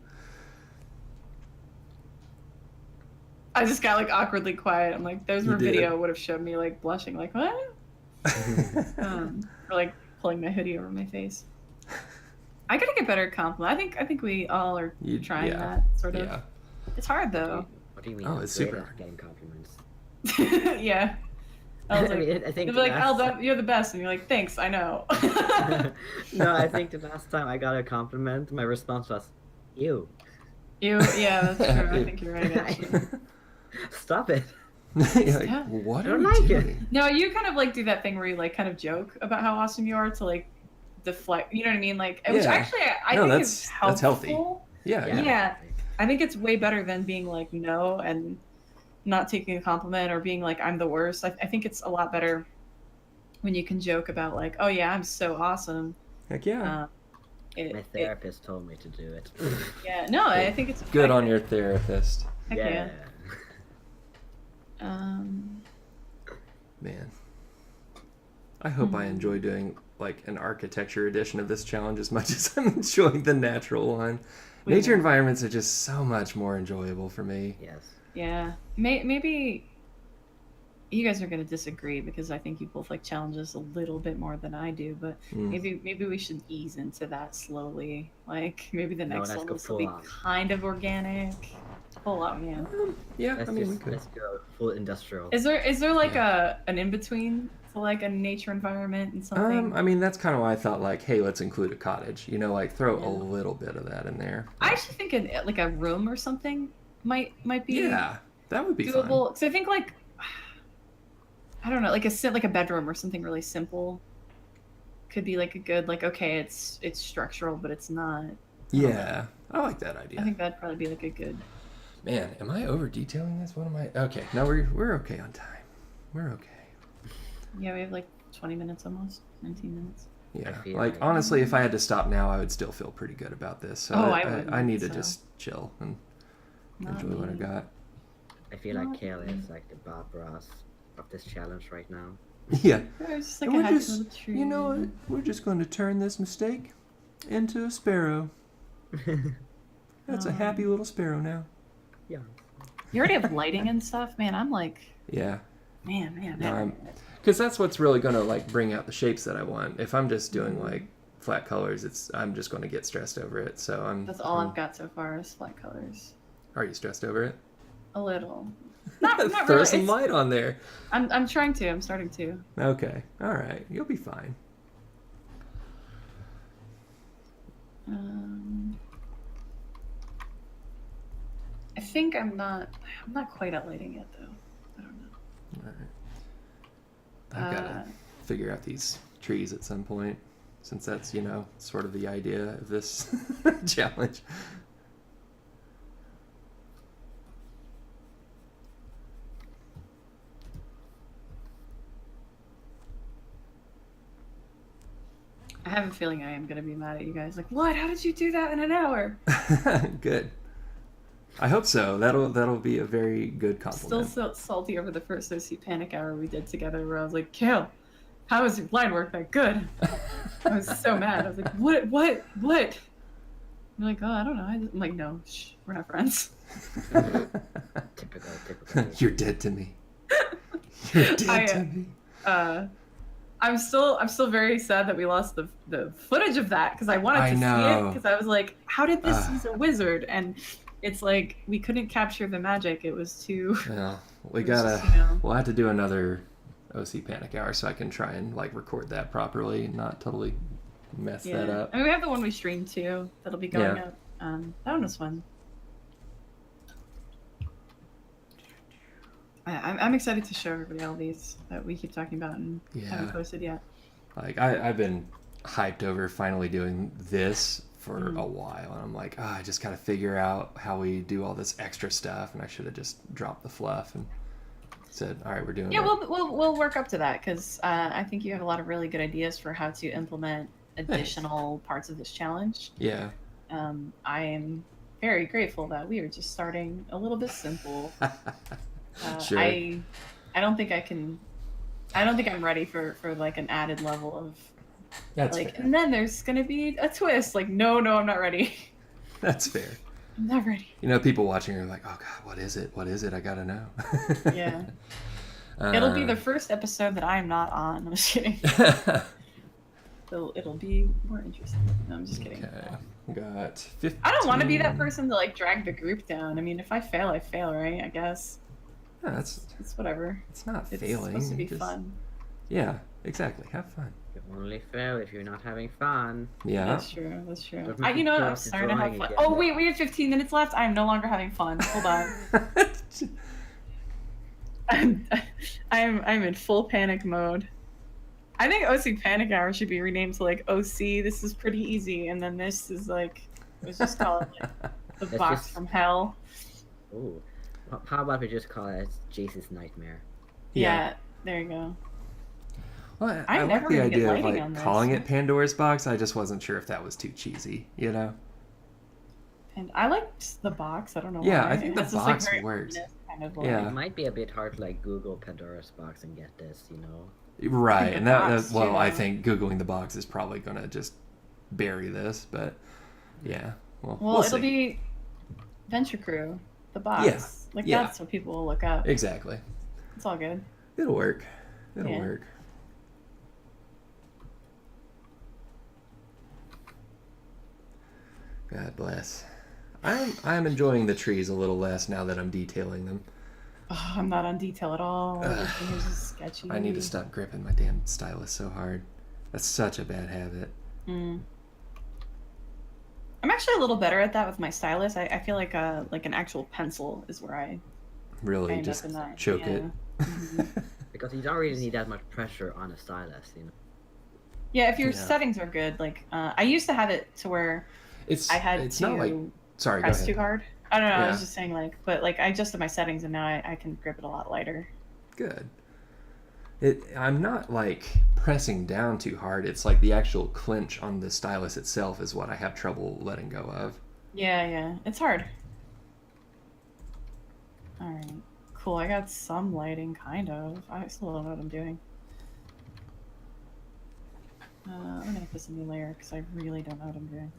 I just got like awkwardly quiet. I'm like, there's where video would have showed me like blushing, like what? Or like pulling my hoodie over my face. I gotta get better at compliment. I think we all are trying that sort of. Yeah. It's hard though. What do you mean? Oh, it's super hard. Getting compliments. Yeah. I was like, I think you'll be like, Elda, you're the best, and you're like, thanks, I know. No, I think the last time I got a compliment, my response was, ew. Ew, yeah, that's true. I think you're right, actually. Stop it. Like, what are you doing? No, you kind of like do that thing where you like kind of joke about how awesome you are to like deflect, you know what I mean? Like, which actually I think is helpful. That's healthy. Yeah. I think it's way better than being like no and not taking a compliment or being like I'm the worst. I think it's a lot better when you can joke about like, oh yeah, I'm so awesome. Heck yeah. My therapist told me to do it. Yeah, no, I think it's good on your therapist. Heck yeah. Man, I hope I enjoy doing like an architecture edition of this challenge as much as I'm enjoying the natural one. Nature environments are just so much more enjoyable for me. Yes. Yeah. Maybe you guys are going to disagree because I think you both like challenges a little bit more than I do, but maybe we should ease into that slowly. Like maybe the next one will be kind of organic. Full on, yeah. Yeah, let's go full industrial. Is there like an in between to like a nature environment and something? I mean, that's kind of why I thought like, hey, let's include a cottage. Like throw a little bit of that in there. I actually think like a room or something might be that would be doable. So I think like I don't know, like a bedroom or something really simple could be like a good like okay, it's structural but it's not. Yeah, I like that idea. I think that'd probably be like a good. Man, am I over detailing this? What am I? Okay, no, we're okay on time. We're okay. Yeah, we have like 20 minutes almost, 19 minutes. Yeah, like honestly, if I had to stop now, I would still feel pretty good about this. So I need to just chill and enjoy what I got. I feel like Kael is like the Bob Ross of this challenge right now. Yeah. Just like you know what? We're just going to turn this mistake into a sparrow. That's a happy little sparrow now. Yeah. You already have lighting and stuff, man. I'm like. Yeah. Man. Because that's what's really going to like bring out the shapes that I want. If I'm just doing like flat colors, I'm just going to get stressed over it. So That's all I've got so far is flat colors. Are you stressed over it? A little. Not Throw really. some light on there. I'm trying to. I'm starting to. Okay. All right. You'll be fine. I think I'm not quite at lighting yet though. I don't know. All right. I've got to figure out these trees at some point, since that's sort of the idea of this challenge. I have a feeling I am going to be mad at you guys. Like, what? How did you do that in an hour? Good. I hope so. That'll be a very good compliment. Still so salty over the first OC Panic Hour we did together where I was like, Kael, how is your line work that good? I was so mad. I was like, what? You're like, oh, I don't know. I'm like, no, shh, we're not friends. Typical. You're dead to me. You're dead to me. I'm still very sad that we lost the footage of that because I wanted to see it because I was like, how did this use a wizard? And it's like we couldn't capture the magic. It was too. Yeah, we'll have to do another OC Panic Hour so I can try and like record that properly and not totally mess that up. I mean, we have the one we streamed too. That'll be going up. That one was fun. I'm excited to show everybody all these that we keep talking about and haven't posted yet. Like I've been hyped over finally doing this for a while, and I'm like, I just got to figure out how we do all this extra stuff, and I should have just dropped the fluff and said, all right, we're doing it. Yeah, we'll work up to that, because I think you have a lot of really good ideas for how to implement additional parts of this challenge. Yeah. I am very grateful that we are just starting a little bit simple. Sure. I don't think I'm ready for like an added level of That's like, fair. and then there's gonna be a twist. Like, no, I'm not ready. That's fair. I'm not ready. You know, people watching are like, oh God, what is it? What is it? I gotta know. Yeah. It'll be the first episode that I'm not on. I'm just kidding. It'll be more interesting. No, I'm just kidding. Okay. Got 15. I don't want to be that person to like drag the group down. I mean, if I fail, I fail, right? I guess. No, it's whatever. It's not It's failing. supposed to be fun. Yeah, exactly. Have fun. You only fail if you're not having fun. Yeah. That's true. That's true. Doesn't You know what? I'm keep starting to have drawing fun. again. Oh wait, we have 15 minutes left. I'm no longer having fun. Hold on. I'm in full panic mode. I think OC Panic Hour should be renamed to like OC. This is pretty easy, and then this is like, let's just call it like the Let's box just- from hell. Ooh. How about we just call it Jacey's Nightmare? Yeah. There you go. Well, I'm I like never the gonna get idea of lighting like on this. calling it Pandora's box. I just wasn't sure if that was too cheesy, you know? And I liked the box. I don't know Yeah, why. I think It the has this, box very works. ominous kind of, like, Yeah. It might be a bit hard to like Google Pandora's box and get this, you know. Right, and the that box, well, I yeah. think Googling the box is probably gonna just bury this, but yeah. Well, Well, we'll it'll see. be Venture Crew, the box. Yeah, Like, yeah. that's what people will look up. Exactly. It's all good. It'll work. It'll Yeah. work. God bless. I'm enjoying the trees a little less now that I'm detailing them. Oh, I'm not on detail at all. Everything is just sketchy. I need to stop gripping my damn stylus so hard. That's such a bad habit. I'm actually a little better at that with my stylus. I feel like an actual pencil is where I Really, end just up in that. choke yeah. it. Mhm. Because you don't really need that much pressure on a stylus, you know. Yeah, if your Yeah. settings are good. Like, I used to have it to where I had it's to not like sorry, go press ahead. too hard. I don't know. I Yeah. was just saying, like, but like I adjusted my settings and now I can grip it a lot lighter. Good. I'm not like pressing down too hard. It's like the actual clench on the stylus itself is what I have trouble letting go of. Yeah, it's hard. All right, cool. I got some lighting, kind of. I still don't know what I'm doing. I'm gonna put some new layer because I really don't know what I'm doing.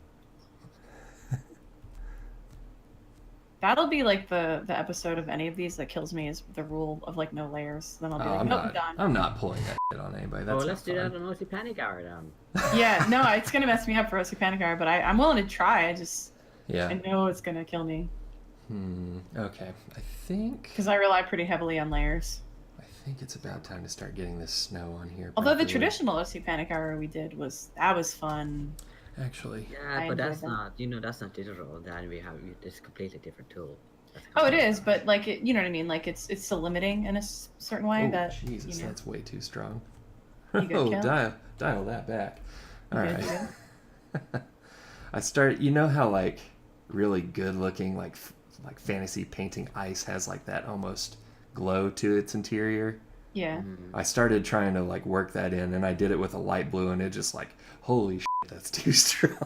That'll be like the episode of any of these that kills me is the rule of like no layers. Then I'll be like, I'm nope, not. done. I'm not pulling that shit on anybody. That's let's do not that on OC Panic Hour then. Yeah, no, it's gonna mess me up for OC Panic Hour, but I'm willing to try. I Yeah. know it's gonna kill me Okay. I think because I rely pretty heavily on layers. it's about time to start getting this snow on here. Although the properly. traditional OC Panic Hour we did was fun. Actually. Yeah, I but enjoyed that's that. not, that's not digital. Then we have this completely different tool. That's Oh, it completely is, but like you know what I mean. Like it's still limiting in a certain way Oh, that Jesus, you know. that's way too strong. You good, Oh, Kel? dial that back. All You right. good? I start. You know how like really good looking like fantasy painting ice has like that almost glow to its interior. Yeah. I started trying to like work that in, and I did it with a light blue, and it just like holy shit, that's too strong.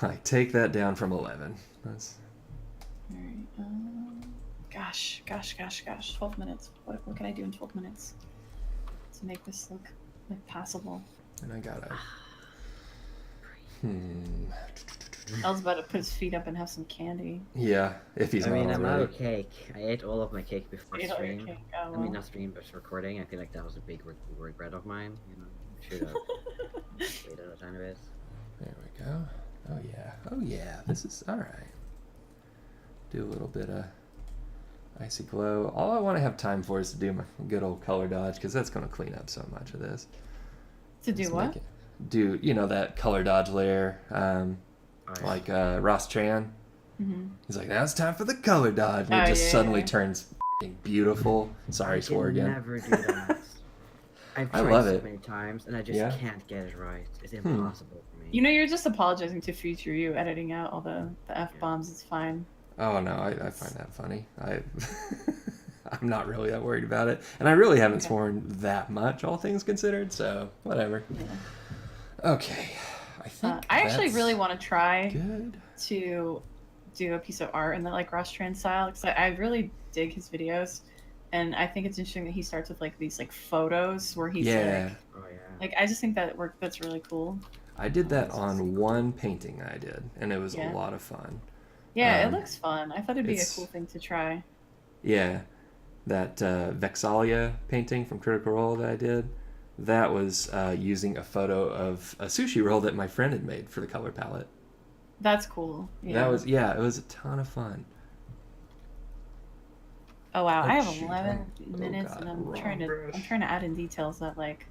like take that down from 11. That's All right. Gosh. 12 minutes. What can I do in 12 minutes to make this look like passable? and I gotta. El's about to put his feet up and have some candy. Yeah, if he's I mean, not I'm out already. of cake. I ate all of my cake before Ate all your stream. cake. Oh, I mean, well. not stream, but recording. I feel like that was a big regret of mine. You know, I should have waited a tiny bit. There we go. Oh yeah. This is all right. Do a little bit of icy glow. All I want to have time for is to do my good old color dodge because that's going to clean up so much of this. To do Just what? make it- Do that color dodge layer, like Ross Tran. Mm-hmm. He's like, now it's time for the color dodge, and Oh, it just yeah, suddenly yeah. turns f***ing beautiful. Sorry, I swore can again. never do that. I've I tried love so it. many times, and I just Yeah? can't get it right. It's impossible for me. You know, you're just apologizing to future you, editing out all the F-bombs. It's fine. Oh no, I find that funny. I'm not really that worried about it, and I really haven't sworn that much, all things considered. So whatever. Yeah. Okay, I think I actually that's really want to try good. to do a piece of art in the like Ross Tran style, because I really dig his videos, and I think it's interesting that he starts with like these like photos where he's Yeah, like I just think that's really cool. I did that on one painting I did, and it was a lot of fun. Yeah, it looks fun. I thought it'd be a it's- cool thing to try. Yeah, that Vexalia painting from Critical Role that I did, that was using a photo of a sushi roll that my friend had made for the color palette. That's cool. Yeah. That was it was a ton of fun. Oh wow, I have shoot. 11 minutes, God, and I'm wrong trying brush. to add in details that like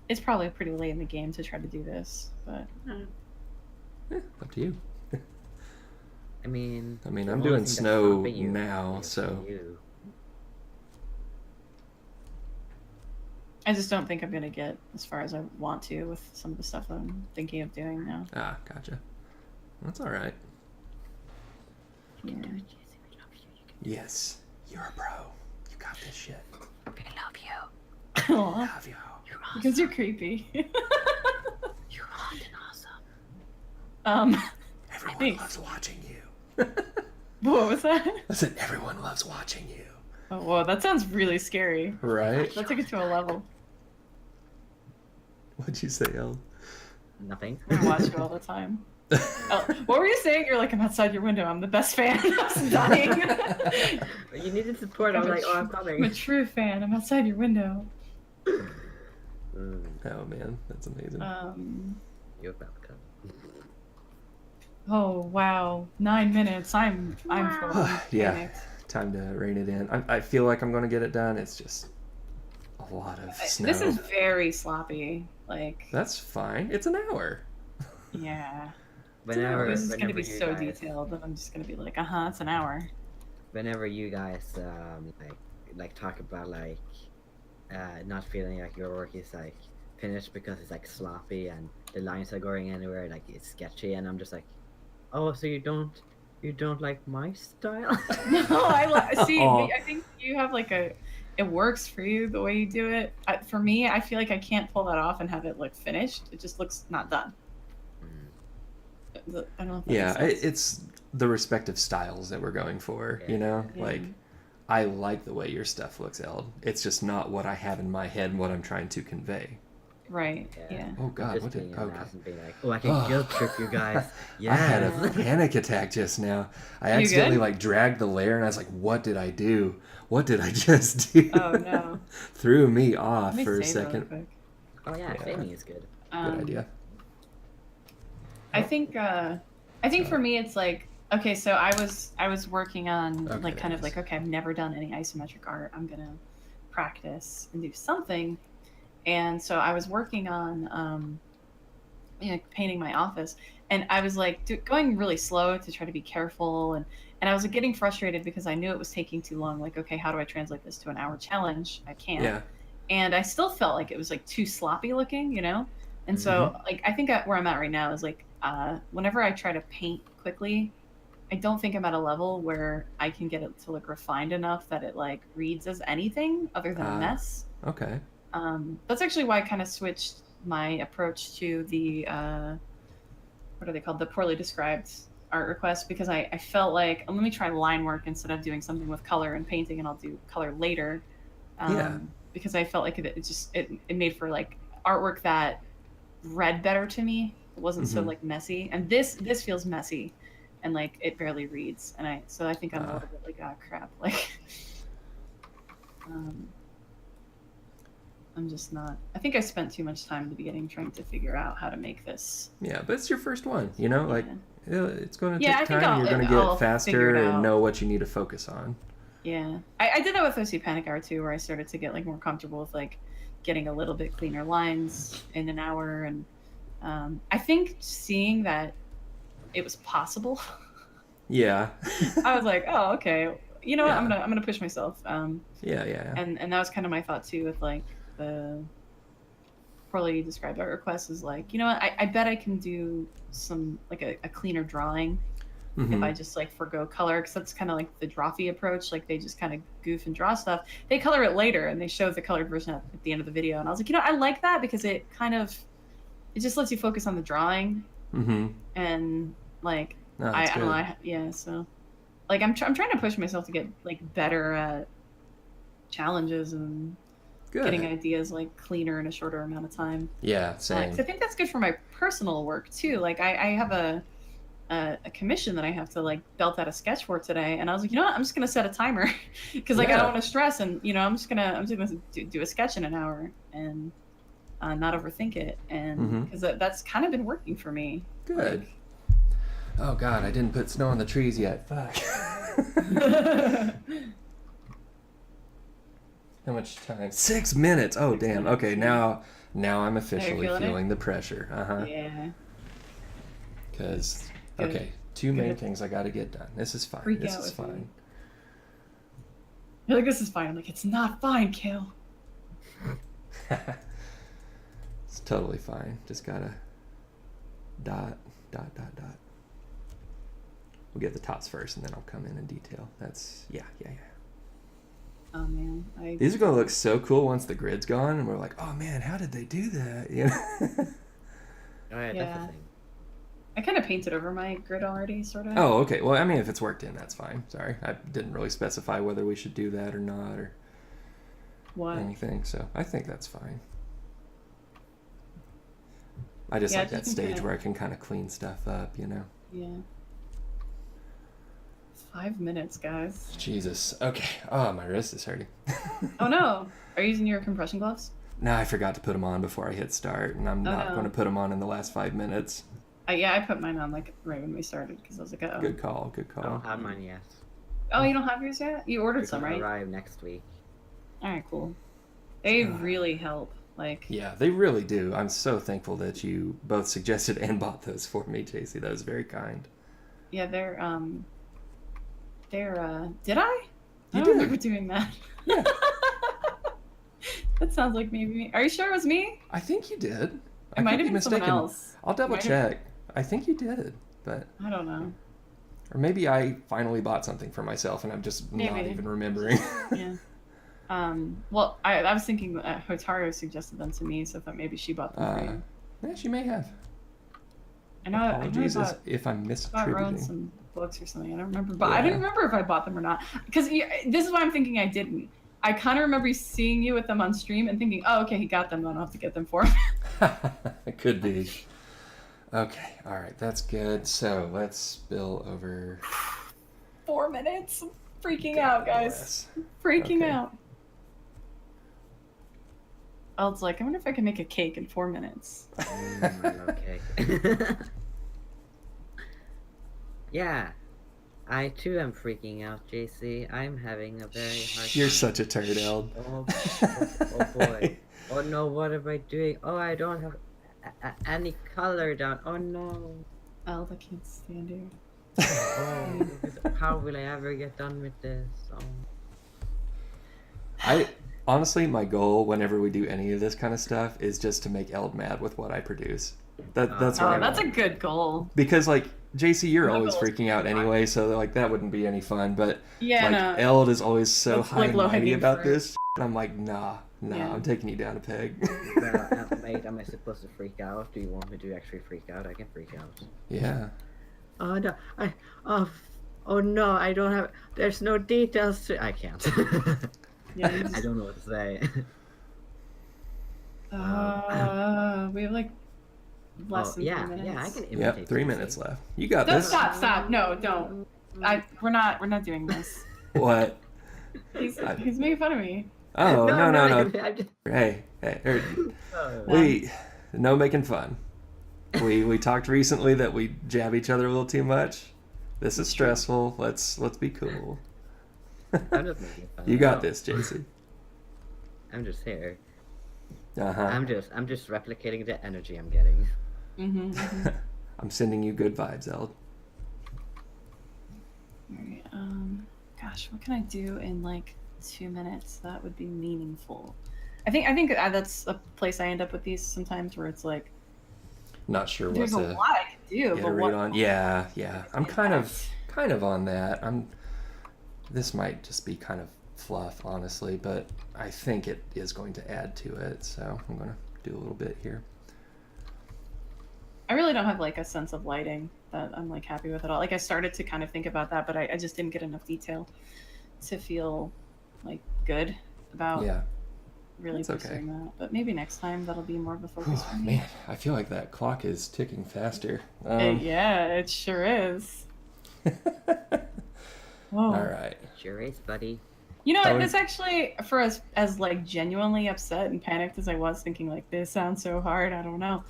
it's probably pretty late in the game to try to do this, but Up to you. I mean, I'm the doing only thing that's snow stopping you now, is so you. I just don't think I'm gonna get as far as I want to with some of the stuff that I'm thinking of doing now. gotcha. That's all right. Yeah. Yes, you're a pro. You got this shit. I love you. Aw, Love you. You're awesome. because you're creepy. You're hot and awesome. Everyone Thanks. loves watching you. What was that? I said everyone loves watching you. Oh, whoa, that sounds really scary. Right? That took it to a level. What'd you say, El? Nothing. I watch you all the time. Oh, what were you saying? You're like, I'm outside your window. I'm the best fan. I was dying. You needed support. I was like, oh, I'm I'm a coming. true fan. I'm outside your window. Mm, Oh man, that's amazing. you're welcome. Oh wow, 9 minutes. I'm full. Yeah. panicked. Time to rein it in. I feel like I'm going to get it done. It's just a lot of snow. This is very sloppy. Like, That's fine. It's an hour. yeah. Whenever, This is gonna whenever be you so guys, detailed that I'm just gonna be like, it's an hour. whenever you guys like talk about like not feeling like your work is like finished because it's like sloppy and the lines are going anywhere, like it's sketchy, and I'm just like, oh, so you don't like my style? No, see. Aw. I think you have like it works for you the way you do it. For me, I feel like I can't pull that off and have it look finished. It just looks not done. I don't know if that Yeah, makes sense. it's the respective styles that we're going for, you know? Yeah. Like, I like the way your stuff looks, Eld. It's just not what I have in my head and what I'm trying to convey. Right. Yeah. Oh, God, Just what did... being an Okay. ass and being like, oh, I can guilt trip you guys. Yeah. I had a panic attack just now. I You accidentally, good? like, dragged the layer, and I was like, what did I do? What did I just do? Oh no. Threw me off Let me for a save really second. quick. Oh yeah, Yeah. saving is good. Good idea. I think for me it's like, okay, so I was working on Okay, like kind of nice. like, okay, I've never done any isometric art. I'm gonna practice and do something. And so I was working on painting my office, and I was like going really slow to try to be careful, and I was like, getting frustrated because I knew it was taking too long. Like, okay, how do I translate this to an hour challenge? I can't. Yeah. And I still felt like it was like too sloppy looking, you know? And so like I think where I'm at right now is like whenever I try to paint quickly, I don't think I'm at a level where I can get it to look refined enough that it like reads as anything other than a mess. Okay. That's actually why I kind of switched my approach to the what are they called, the poorly described art request, because I felt like, let me try line work instead of doing something with color and painting, and I'll do color later. Yeah. Because I felt like it made for like artwork that read better to me. It wasn't so like messy, and this feels messy and like it barely reads, and I think I'm a little bit like, crap, like I'm just not. I think I spent too much time at the beginning trying to figure out how to make this. Yeah, but it's your first one, you know? Like, it's going to Yeah, I take think time. You're going to I'll get figure faster it and out. know what you need to focus on. Yeah, I did that with OC Panic Hour too, where I started to get like more comfortable with like getting a little bit cleaner lines in an hour, and I think seeing that it was possible, Yeah. I was like, oh, okay, you know what, Yeah. I'm gonna push myself. Yeah. And that was kind of my thought too with like poorly described art request is like, you know what, I bet I can do some like a cleaner drawing if I just like forgo color, because that's kind of like the drawfee approach. Like they just kind of goof and draw stuff. They color it later and they show the colored version at the end of the video. And I was like, you know, I like that because it just lets you focus on the drawing. And like, No, I don't know. Yeah. So like, I'm trying to push myself to get like better at challenges and getting ideas like cleaner in a shorter amount of time. Yeah, same. 'Cause I think that's good for my personal work too. Like I have a commission that I have to like belt out a sketch for today, and I was like, you know what, I'm just gonna set a timer because like I don't want to stress, and you know, I'm just gonna do a sketch in an hour and not overthink it, and because that's kind of been working for me. Good. Like, oh God, I didn't put snow on the trees yet. Fuck. How much time? 6 minutes. Oh damn. Okay, now I'm officially feeling the pressure. Yeah. Because okay, two main things I got to get done. This is fine. This is fine. You're like, this is fine. I'm like, it's not fine, Kael. It's totally fine. Just gotta dot. We'll get the tops first, and then I'll come in and detail. That's yeah. Oh man, these are gonna look so cool once the grid's gone, and we're like, oh man, how did they do that? You know? Oh yeah, that's the thing. I kind of painted over my grid already, sort of. Oh, okay. Well, I mean, if it's worked in, that's fine. Sorry, I didn't really specify whether we should do that or not, or anything. So I think that's fine. I just like that stage where I can kind of clean stuff up, you know? Yeah. 5 minutes, guys. Jesus. Okay. Oh, my wrist is hurting. Oh no. Are you using your compression gloves? No, I forgot to put them on before I hit start, and I'm not going to put them on in the last 5 minutes. Yeah, I put mine on like right when we started because I was like, oh. Good call. I don't have mine yet. Oh, you don't have yours yet? You ordered some, right? Arrive next week. All right, cool. They really help. Like. Yeah, they really do. I'm so thankful that you both suggested and bought those for me, Jacey. That was very kind. Yeah, they're did I? I don't remember doing that. Yeah. That sounds like maybe me. Are you sure it was me? I think you did. It might have been someone else. I'll double check. I think you did, but I don't know. Or maybe I finally bought something for myself and I'm just not even remembering. Yeah. Well, I was thinking Hotaru suggested them to me, so I thought maybe she bought them for you. Yeah, she may have. I know. Apologies if I'm misattributing. Some books or something. I don't remember, but I didn't remember if I bought them or not. Because this is why I'm thinking I didn't. I kind of remember seeing you with them on stream and thinking, oh, okay, he got them. I don't have to get them for him. It could be. Okay, all right, that's good. So let's spill over. 4 minutes. I'm freaking out, guys. Freaking out. I was like, I wonder if I can make a cake in 4 minutes. Okay. Yeah, I too am freaking out, Jacey. I'm having a very hard time. You're such a turd, Eld. Oh boy. Oh no, what am I doing? Oh, I don't have any color down. Oh no. Eld, I can't stand you. Oh, how will I ever get done with this? Oh. Honestly, my goal whenever we do any of this kind of stuff is just to make Eld mad with what I produce. That's what I want. That's a good goal. Because like Jacey, you're always freaking out anyway, so like that wouldn't be any fun. But Eld is always so high and mighty about this. And I'm like, nah, I'm taking you down a peg. Well, mate, am I supposed to freak out? Do you want me to actually freak out? I can freak out. Yeah. Oh no, oh no, I don't have. There's no details to. I can't. Yeah, I don't know what to say. We have like less than 3 minutes. Yeah, I can imitate. Yep, 3 minutes left. You got this. Stop. No, don't. We're not doing this. What? He's making fun of me. Oh, no. Just... Hey. No making fun. We talked recently that we jab each other a little too much. This is stressful. Let's be cool. I'm just making fun. You got this, Jacey. I'm just here. Uh-huh. I'm just replicating the energy I'm getting. I'm sending you good vibes, Eld. Alright, gosh, what can I do in like 2 minutes that would be meaningful? I think that's a place I end up with these sometimes, where it's like, not sure what there's a to lot I can do, but iterate what? on. Yeah. I'm kind of on that. This might just be kind of fluff, honestly, but I think it is going to add to it. So I'm going to do a little bit here. I really don't have like a sense of lighting that I'm like happy with at all. Like I started to kind of think about that, but I just didn't get enough detail to feel like good about really pursuing that. But maybe next time that'll be more of a focus for me. Man, I feel like that clock is ticking faster. Yeah, it sure is. All right. Sure is, buddy. You know, this actually, for as like genuinely upset and panicked as I was, thinking like this sounds so hard, I don't know.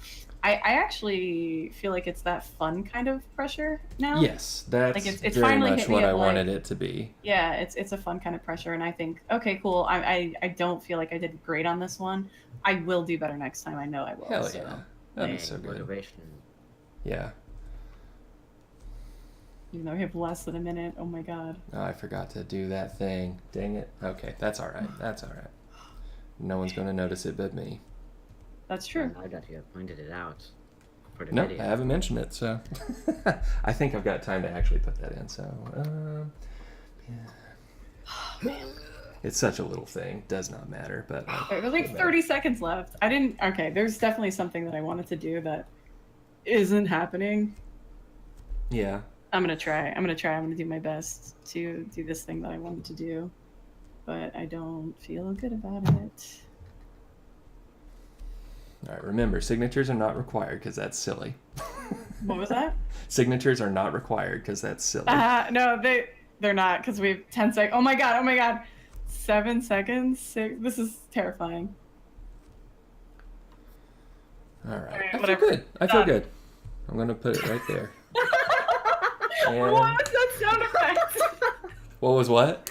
I actually feel like it's that fun kind of pressure now. Yes, that's like it's very finally much hit me what I of, like, wanted it to be. Yeah, it's a fun kind of pressure, and I think, okay, cool. I don't feel like I did great on this one. I will do better next time. I know I will. Hell so. yeah, that is so good. Motivation. Yeah. Even though we have less than a minute. Oh my god. Oh, I forgot to do that thing. Dang it. Okay, that's all right. That's all right. No one's going to notice it but me. That's true. Now that you have pointed it out for the No, video. I haven't mentioned it, so I think I've got time to actually put that in. So, yeah. It's such a little thing. Does not matter, but There's like 30 seconds left. I didn't. Okay, there's definitely something that I wanted to do that isn't happening. Yeah. I'm gonna try. I'm gonna do my best to do this thing that I wanted to do, but I don't feel good about it. All right. Remember, signatures are not required because that's silly. What was that? Signatures are not required because that's silly. No, they're not, because we have 10 seconds. Oh my god. 7 seconds. 6. This is terrifying. All right. Alright, I feel whatever. good. I feel good. I'm gonna put it right there. And What was that sound effect? what was what?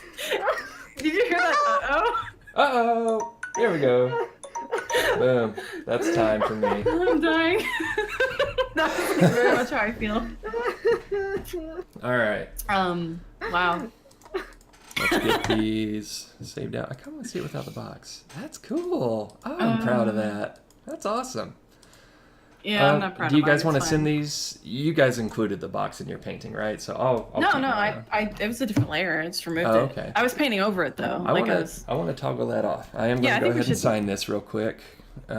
Did you hear that? Uh-oh. Uh-oh. There we go. Boom. That's time for me. I'm dying. That's very much how I feel. All right. Wow. Let's get these saved out. I kind of want to see it without the box. That's cool. Oh, I'm proud of that. That's awesome. Yeah, I'm not proud of Do you mine, guys want to it's send fine. these? You guys included the box in your painting, right? So I'll No, keep I mine. it was a different layer. I just removed Oh, it. okay. I was painting over it though. I like want to toggle that off. I am Yeah, I going to go think we ahead and should- sign this real quick. All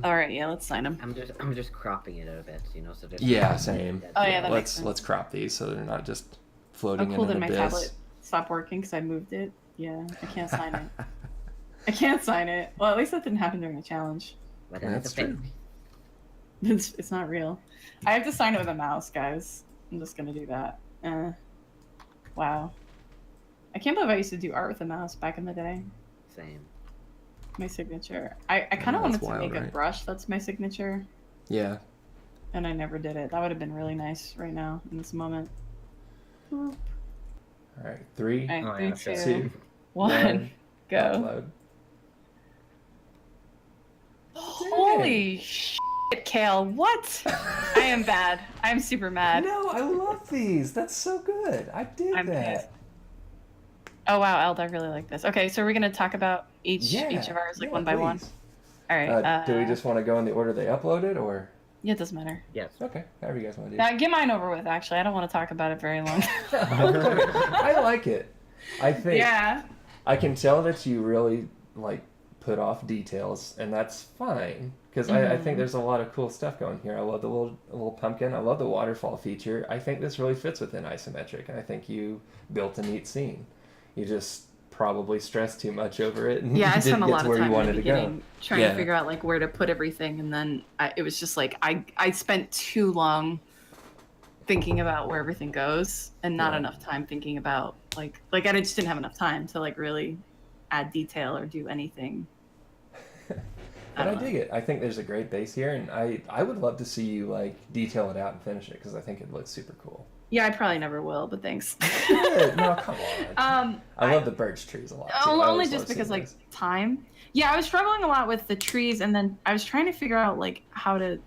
right, yeah, let's sign them. I'm just cropping it a bit, you know, so there's Yeah, same. Oh, yeah, that makes sense. Let's crop these so they're not just Oh, floating cool in that an my abyss. tablet stopped working because I moved it. Yeah, I can't sign it. I can't sign it. Well, at least that didn't happen during the challenge. But then That's it's a fake. true. It's not real. I have to sign it with a mouse, guys. I'm just gonna do that. Wow. I can't believe I used to do art with a mouse back in the day. Same. My signature. I kind of that's wanted to wild, make a right? brush that's my signature, Yeah. and I never did it. That would have been really nice right now in this moment. Boop. All right. 3, All Oh, right, yeah, 3, sure. 2, 2, 1, go. upload. Holy shit, Kael! What? I am bad. I'm super mad. No, I love these. That's so good. I did I'm that. pissed. Oh wow, Eld, I really like this. Okay, so we're gonna talk about each of ours like one by one. please. All right. Do we just want to go in the order they uploaded, or? Yeah, it doesn't matter. Yes. Okay, however you guys want to do. Now get mine over with. Actually, I don't want to talk about it very long. I like it. I think Yeah. I can tell that you really like put off details, and that's fine because I think there's a lot of cool stuff going here. I love the little pumpkin. I love the waterfall feature. I think this really fits within isometric, and I think you built a neat scene. You just probably stressed too much over it, and Yeah, I you spent didn't a get lot to of where you time in the wanted to go. beginning trying to figure out like where to put everything, and then it was just like I spent too long thinking about where everything goes, and not enough time thinking about like I just didn't have enough time to like really add detail or do anything. But I dig it. I think there's a great base here, and I would love to see you like detail it out and finish it because I think it looks super cool. Yeah, I probably never will, but thanks. Good. No, come on. I love I- the birch trees a lot. Too. I only always just love because seeing like those. time. Yeah, I was struggling a lot with the trees, and then I was trying to figure out like how to.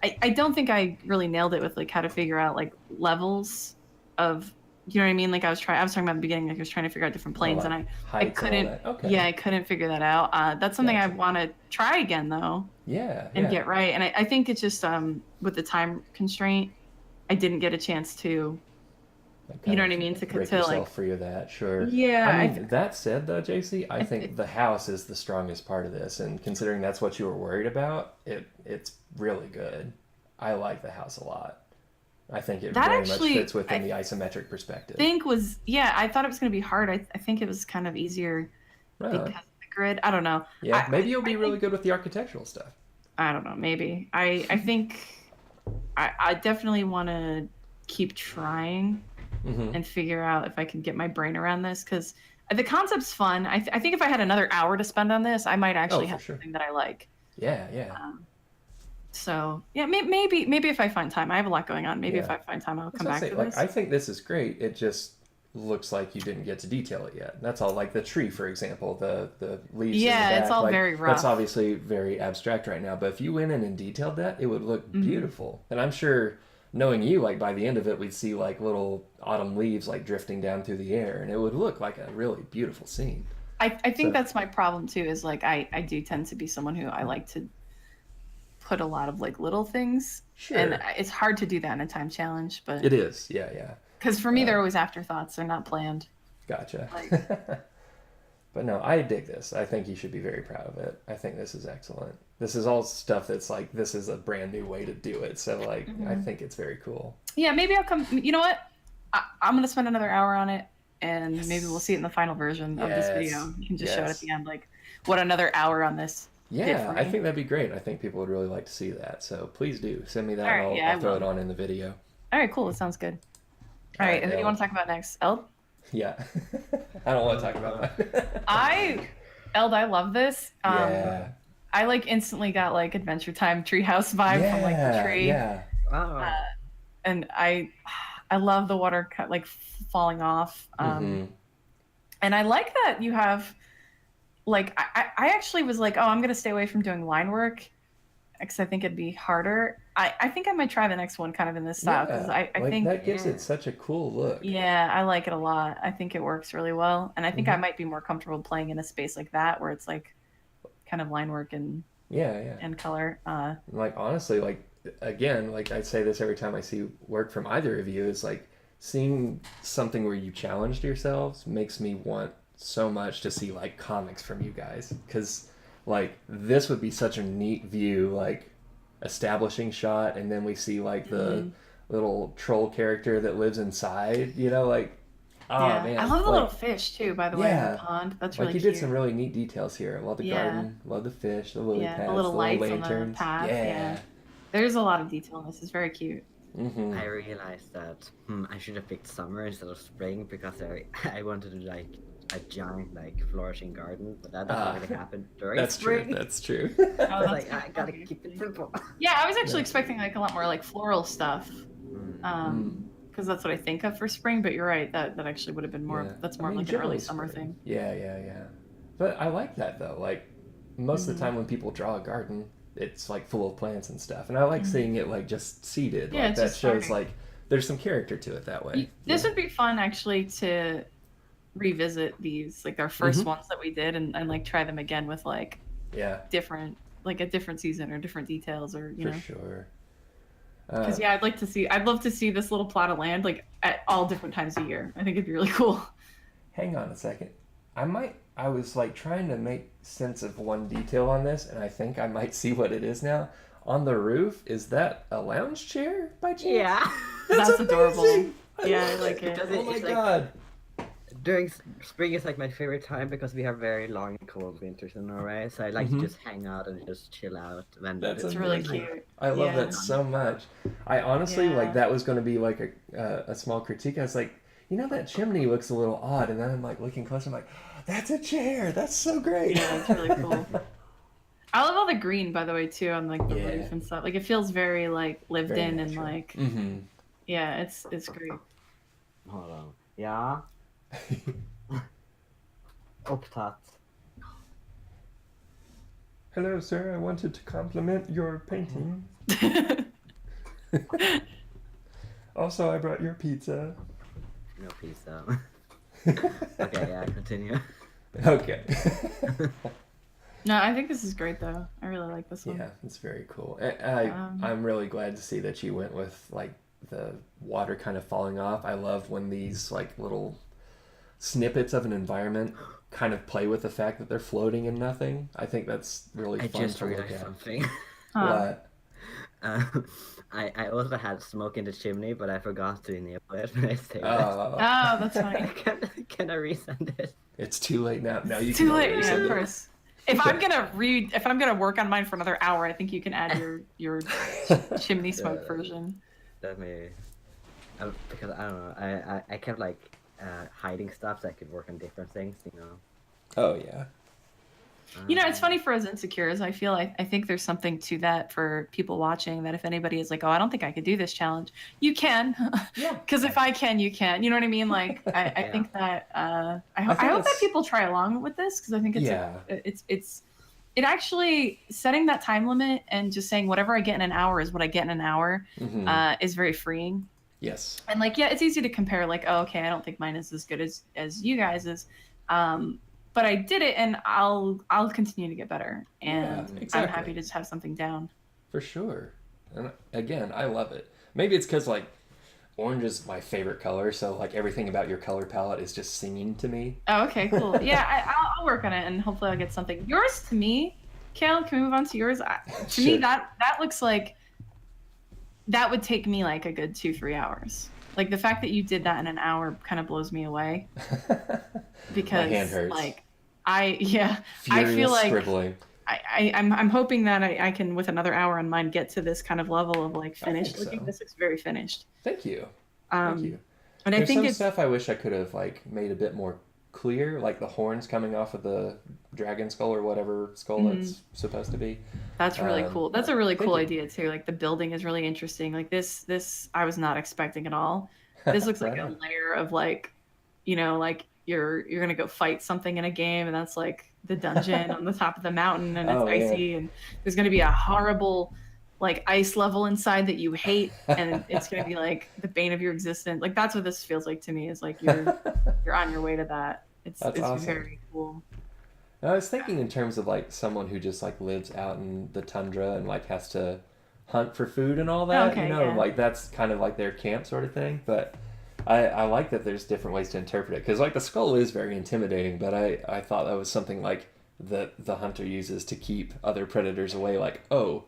I don't think I really nailed it with like how to figure out like levels of you know what I mean? Like I was talking about in the beginning, like I was trying to figure out different planes, like and I heights and all couldn't. that. Okay. Yeah, I couldn't figure that out. That's something I Gotcha. want to try again though, Yeah, and yeah. get right. And I think it's just with the time constraint, I didn't get a chance to. Like, You kind know of what I mean? break yourself free of that, sure. Yeah. I mean, that said, though, JC, I think it- the house is the strongest part of this, and considering that's what you were worried about, it's really good. I like the house a lot. I think it that very much actually, fits within I the isometric perspective. I thought it was going to be hard. I think it was kind of easier Right because on. of the grid. I don't know. Yeah, maybe you'll be I really think, good with the architectural stuff. I don't know. Maybe I think I definitely want to keep trying Mm-hmm. and figure out if I can get my brain around this because the concept's fun. I think if I had another hour to spend on this, I might actually for have sure. something that I like. Yeah, yeah. So yeah, maybe if I find time, I have a lot going on. Maybe if Yeah. I find time, I'll That's come what I back say. to Like, this. I think this is great. It just looks like you didn't get to detail it yet. That's all. Like the tree, for example, the leaves. In the Yeah, back, it's all like, very rough. That's obviously very abstract right now. But if you went in and detailed that, it would look beautiful. And I'm sure, knowing you, like by the end of it, we'd see like little autumn leaves like drifting down through the air, and it would look like a really beautiful scene. I think So- that's my problem too. Is like I do tend to be someone who I like to put a lot of like little things, Sure. and it's hard to do that in a time challenge. But It is. Yeah, yeah. because for me, they're always afterthoughts; they're not planned. Gotcha. Like- But no, I dig this. I think you should be very proud of it. I think this is excellent. This is all stuff that's like, this is a brand new way to do it. So like, I think it's very cool. Yeah, maybe I'll come. You know what? I'm gonna spend another hour on it, and maybe we'll see it in the final version of this video. You can just show it at the end, like what another hour on this did Yeah, for I me. think that'd be great. I think people would really like to see that. So please do send me that. All right, and yeah, I I'll throw will. it on in the video. All right, cool. That sounds good. All right, and who do you want to talk about next? Eld? Yeah. I don't want to talk about that. Eld, I love this. Yeah. I like instantly got like Adventure Time treehouse vibe from like the tree. Yeah. Wow. And I love the water like falling off. Mhm. And I like that you have like I actually was like, oh, I'm gonna stay away from doing line work because I think it'd be harder. I think I might try the next one kind of in this style because I like, think that gives it such a cool look. yeah, I like it a lot. I think it works really well, and I think I might be more comfortable playing in a space like that where it's like kind of line work and Yeah. and color. Like honestly, like again, like I say this every time I see work from either of you, is like seeing something where you challenged yourselves makes me want so much to see like comics from you guys, because like this would be such a neat view, like establishing shot, and then we see like the little troll character that lives inside, you know, like oh yeah. man, I love the like, little fish too, by the way, in yeah. the pond. That's like really you cute. did some really neat details here. I love the garden, love the fish, the lily pads, the little lights on the lanterns. path. Yeah. There's a lot of detail in this. It's very cute. Mm-hmm. I realized that I should have picked summer instead of spring because I wanted to like a giant like flourishing garden, but that doesn't really happen during That's spring. true. That's true. I Oh, was that's like, good. I gotta Okay. keep it simple. Yeah, I was actually expecting like a lot more like floral stuff. Mm. Because that's what I think of for spring, but you're right, that actually would have been more Yeah. that's I more mean, like an generally early summer spring. thing. Yeah. But I like that though. Like most of the time when people draw a garden, it's like full of plants and stuff, and I like seeing it like just seeded. Yeah, like it's that just shows starting. like there's some character to it that way. This would be fun actually to revisit these, like our 1st ones that we did and like try them again with like Yeah, different like a different season or different details or you for know. sure. Because I'd love to see this little plot of land like at all different times of year. I think it'd be really cool. Hang on a second. I was like trying to make sense of one detail on this, and I think I might see what it is now. On the roof, is that a lounge chair by chance? Yeah. That's adorable. amazing! Yeah, I love like it. Does Oh my it's like- god. During spring is like my favorite time because we have very long cold winters in Norway, so I like to just hang out and just chill out when That's It's it's really amazing. cute. I love Yeah. that so much. I honestly Yeah. like that was going to be like a small critique. I was like, you know, that chimney looks a little odd, and then I'm like looking closer. I'm like, that's a chair. That's so great. Yeah, it's really cool. I love all the green, by the way, too, on like the Yeah. roof and stuff. Like it feels very like lived Very in and natural. like Mm-hmm. yeah, it's great. Hold on. Yeah. Opptatt. Hello, sir. I wanted to compliment your painting. Also, I brought your pizza. No piece, so. Okay, yeah, continue. Okay. No, I think this is great though. I really like this one. Yeah, it's very cool. I'm really glad to see that you went with like the water kind of falling off. I love when these like little snippets of an environment kind of play with the fact that they're floating in nothing. I think that's really fun I just to look realized at. something. What? I also had smoke in the chimney, but I forgot to enable it when I saved it. Oh, that's funny. Can I resend it? It's too late now. Now you Too can late, always yeah, send of it. course. If I'm gonna work on mine for another hour, I think you can add your chimney smoke version. Let me, because I don't know, I kept like hiding stuff so I could work on different things, you know. Oh yeah. You know, it's funny for us insecures. I feel like I think there's something to that for people watching, that if anybody is like, oh, I don't think I could do this challenge, you can. Yeah. Because if I can, you can. You know what I mean? Like, I Yeah. think that I hope that people try along with this, because I think it actually, setting that time limit and just saying whatever I get in an hour is what I get in an hour is very freeing. Yes. And like, yeah, it's easy to compare. Like, oh, okay, I don't think mine is as good as you guys'. But I did it, and I'll continue to get better. And Yeah, exactly. I'm happy to just have something down. For sure. And again, I love it. Maybe it's because like orange is my favorite color, so like everything about your color palette is just singing to me. Oh, okay, cool. Yeah, I'll work on it, and hopefully I'll get something. Yours, to me, Kael, can we move on to yours? To me, that looks like that would take me like a good 2-3 hours. Like the fact that you did that in an hour kind of blows me away. Because my hand hurts. Like I feel Furious like scribbling. I'm hoping that I can, with another hour on mine, get to this kind of level of like finished think looking. so. This looks very finished. Thank you. Thank you. And There's I think some it's stuff I wish I could have like made a bit more clear, like the horns coming off of the dragon skull or whatever skull it's supposed to be. That's really cool. That's a really cool you. idea too. Like the building is really interesting. Like this I was not expecting at all. This looks like Right a on. layer of like, you know, like you're gonna go fight something in a game, and that's like the dungeon on the top of the mountain, and it's icy, and there's gonna be a horrible like ice level inside that you hate, and it's gonna be like the bane of your existence. Like that's what this feels like to me. Is like you're on your way to that. It's awesome. very cool. I was thinking in terms of like someone who just like lives out in the tundra and like has to hunt for food and all that. Okay, you know, yeah. like that's kind of like their camp sort of thing. But I like that there's different ways to interpret it, because like the skull is very intimidating, but I thought that was something like that the hunter uses to keep other predators away. Like, oh,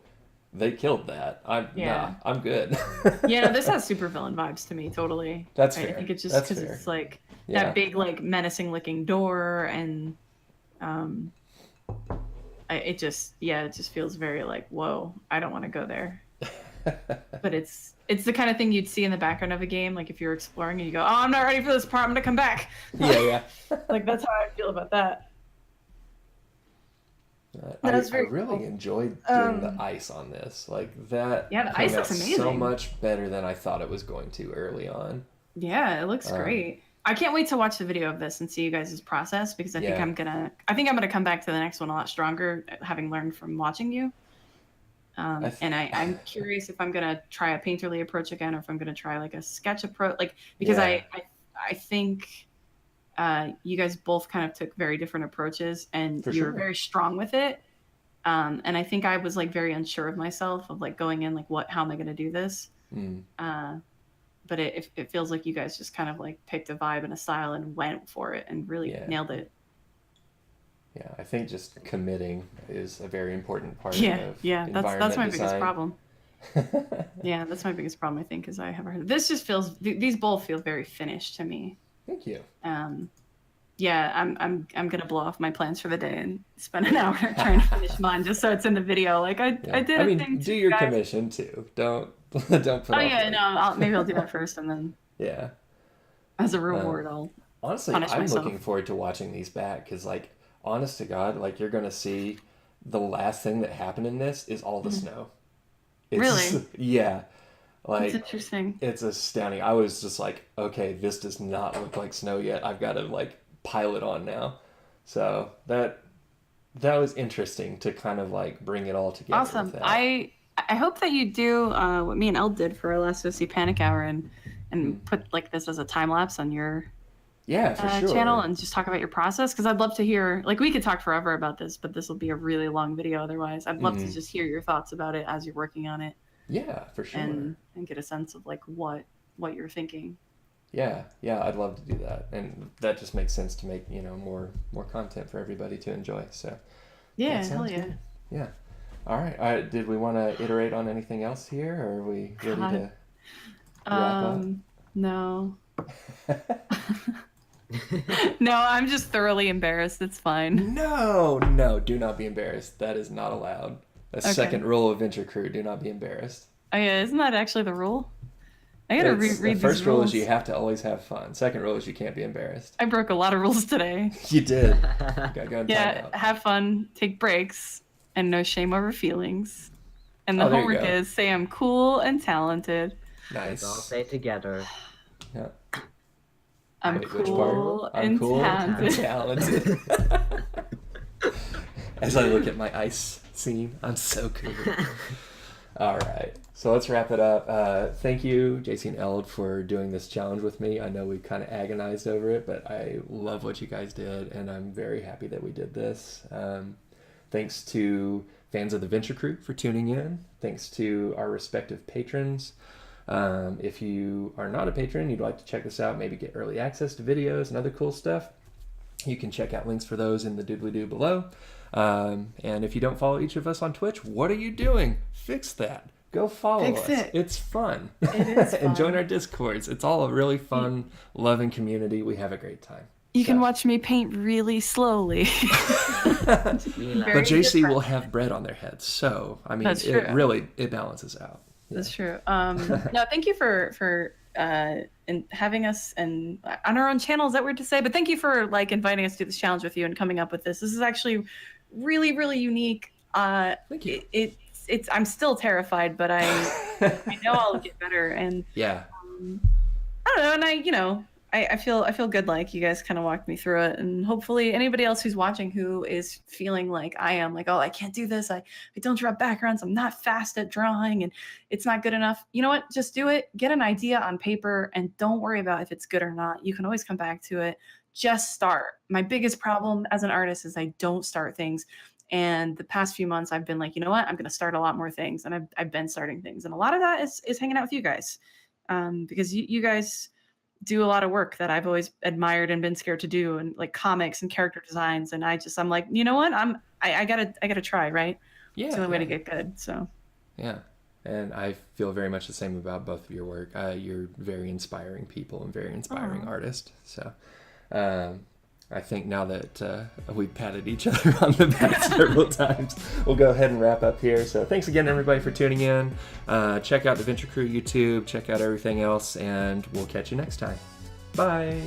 they killed that. I'm good. Yeah, no, this has supervillain vibes to me, totally. That's I fair. think it's just That's because fair. it's like Yeah. that big, like menacing looking door, and it just feels very like, whoa, I don't want to go there. But it's the kind of thing you'd see in the background of a game, like if you're exploring and you go, oh, I'm not ready for this part, I'm gonna come back. Yeah. Like that's how I feel about that. I very really cool. enjoyed doing the ice on this. Like that. Yeah, the came ice out looks amazing. so much better than I thought it was going to early on. Yeah, it looks great. I can't wait to watch the video of this and see you guys' process, because I think I'm gonna come back to the next one a lot stronger, having learned from watching you. And I'm curious if I'm gonna try a painterly approach again, or if I'm gonna try like a sketch approach, like because I think you guys both kind of took very different approaches, and you were very strong with it. And I think I was like very unsure of myself, of like going in like, how am I gonna do this? But it feels like you guys just kind of like picked a vibe and a style and went for it and really nailed it. Yeah, I think just committing is a very important part of that's my design. biggest problem. Yeah, that's my biggest problem, I think, because I haven't heard. This just feels, these both feel very finished to me. Thank you. Yeah, I'm gonna blow off my plans for the day and spend an hour trying to finish mine, just so it's in the video. Like I did. I mean, do your commission too. Don't put. Oh yeah, no. Maybe I'll do that first, and then as a reward, I'll honestly, punish I'm myself. looking forward to watching these back, because like, honest to God, like you're gonna see the last thing that happened in this is all the snow. Really? Yeah. Like, that's interesting. It's astounding. I was just like, okay, this does not look like snow yet. I've got to like pile it on now. So that was interesting to kind of like bring it all together. Awesome. With that. I hope that you do what me and Elle did for our last OC Panic Hour, and and put like this as a time lapse on your for sure. channel and just talk about your process, because I'd love to hear, like, we could talk forever about this, but this will be a really long video otherwise. I'd love to just hear your thoughts about it as you're working on it. Yeah, for sure. And get a sense of like what you're thinking. Yeah, I'd love to do that, and that just makes sense to make more content for everybody to enjoy. So yeah, hell yeah. Good. Yeah. All right. Did we want to iterate on anything else here, or are we ready to wrap up? No. No, I'm just thoroughly embarrassed. It's fine. No, do not be embarrassed. That is not allowed. Second rule of Venture Crew: do not be embarrassed. Oh yeah, isn't that actually the rule? I gotta reread these rules. The first rule is you have to always have fun. Second rule is you can't be embarrassed. I broke a lot of rules today. You did. You gotta go and time out. Have fun, take breaks, and no shame over feelings. And the homework is say I'm cool and talented. Nice. Let's all say together. Yeah. I'm cool and talented. As I look at my ice scene, I'm so cool. All right, so let's wrap it up. Thank you, Jacey and Eld, for doing this challenge with me. I know we kind of agonized over it, but I love what you guys did, and I'm very happy that we did this. Thanks to fans of the Venture Crew for tuning in. Thanks to our respective patrons. If you are not a patron, you'd like to check this out, maybe get early access to videos and other cool stuff, you can check out links for those in the doobly-doo below. And if you don't follow each of us on Twitch, what are you doing? Fix that. Go follow us. It's fun. It is fun. And join our Discords. It's all a really fun, loving community. We have a great time. You can watch me paint really slowly. But Jacey will have bread on their heads, so I mean, it balances out. Yeah. That's true. No, thank you for having us and on our own channel. Is that weird to say? But thank you for like inviting us to do this challenge with you and coming up with this. This is actually really, really unique. Thank you. I'm still terrified, but I know I'll get better. And yeah, I don't know. And I feel good. Like you guys kind of walked me through it, and hopefully anybody else who's watching who is feeling like I am, like, oh, I can't do this. I don't draw backgrounds. I'm not fast at drawing, and it's not good enough. You know what? Just do it. Get an idea on paper, and don't worry about if it's good or not. You can always come back to it. Just start. My biggest problem as an artist is I don't start things. And the past few months, I've been like, you know what? I'm going to start a lot more things, and I've been starting things, and a lot of that is hanging out with you guys, because you guys do a lot of work that I've always admired and been scared to do, and like comics and character designs. And I'm like, you know what? I gotta try, right? Yeah. It's the only way to get good. So. Yeah. And I feel very much the same about both of your work. You're very inspiring people and very inspiring artist. So, I think now that we've patted each other on the back several times, we'll go ahead and wrap up here. So thanks again, everybody, for tuning in. Check out the Venture Crew YouTube, check out everything else, and we'll catch you next time. Bye.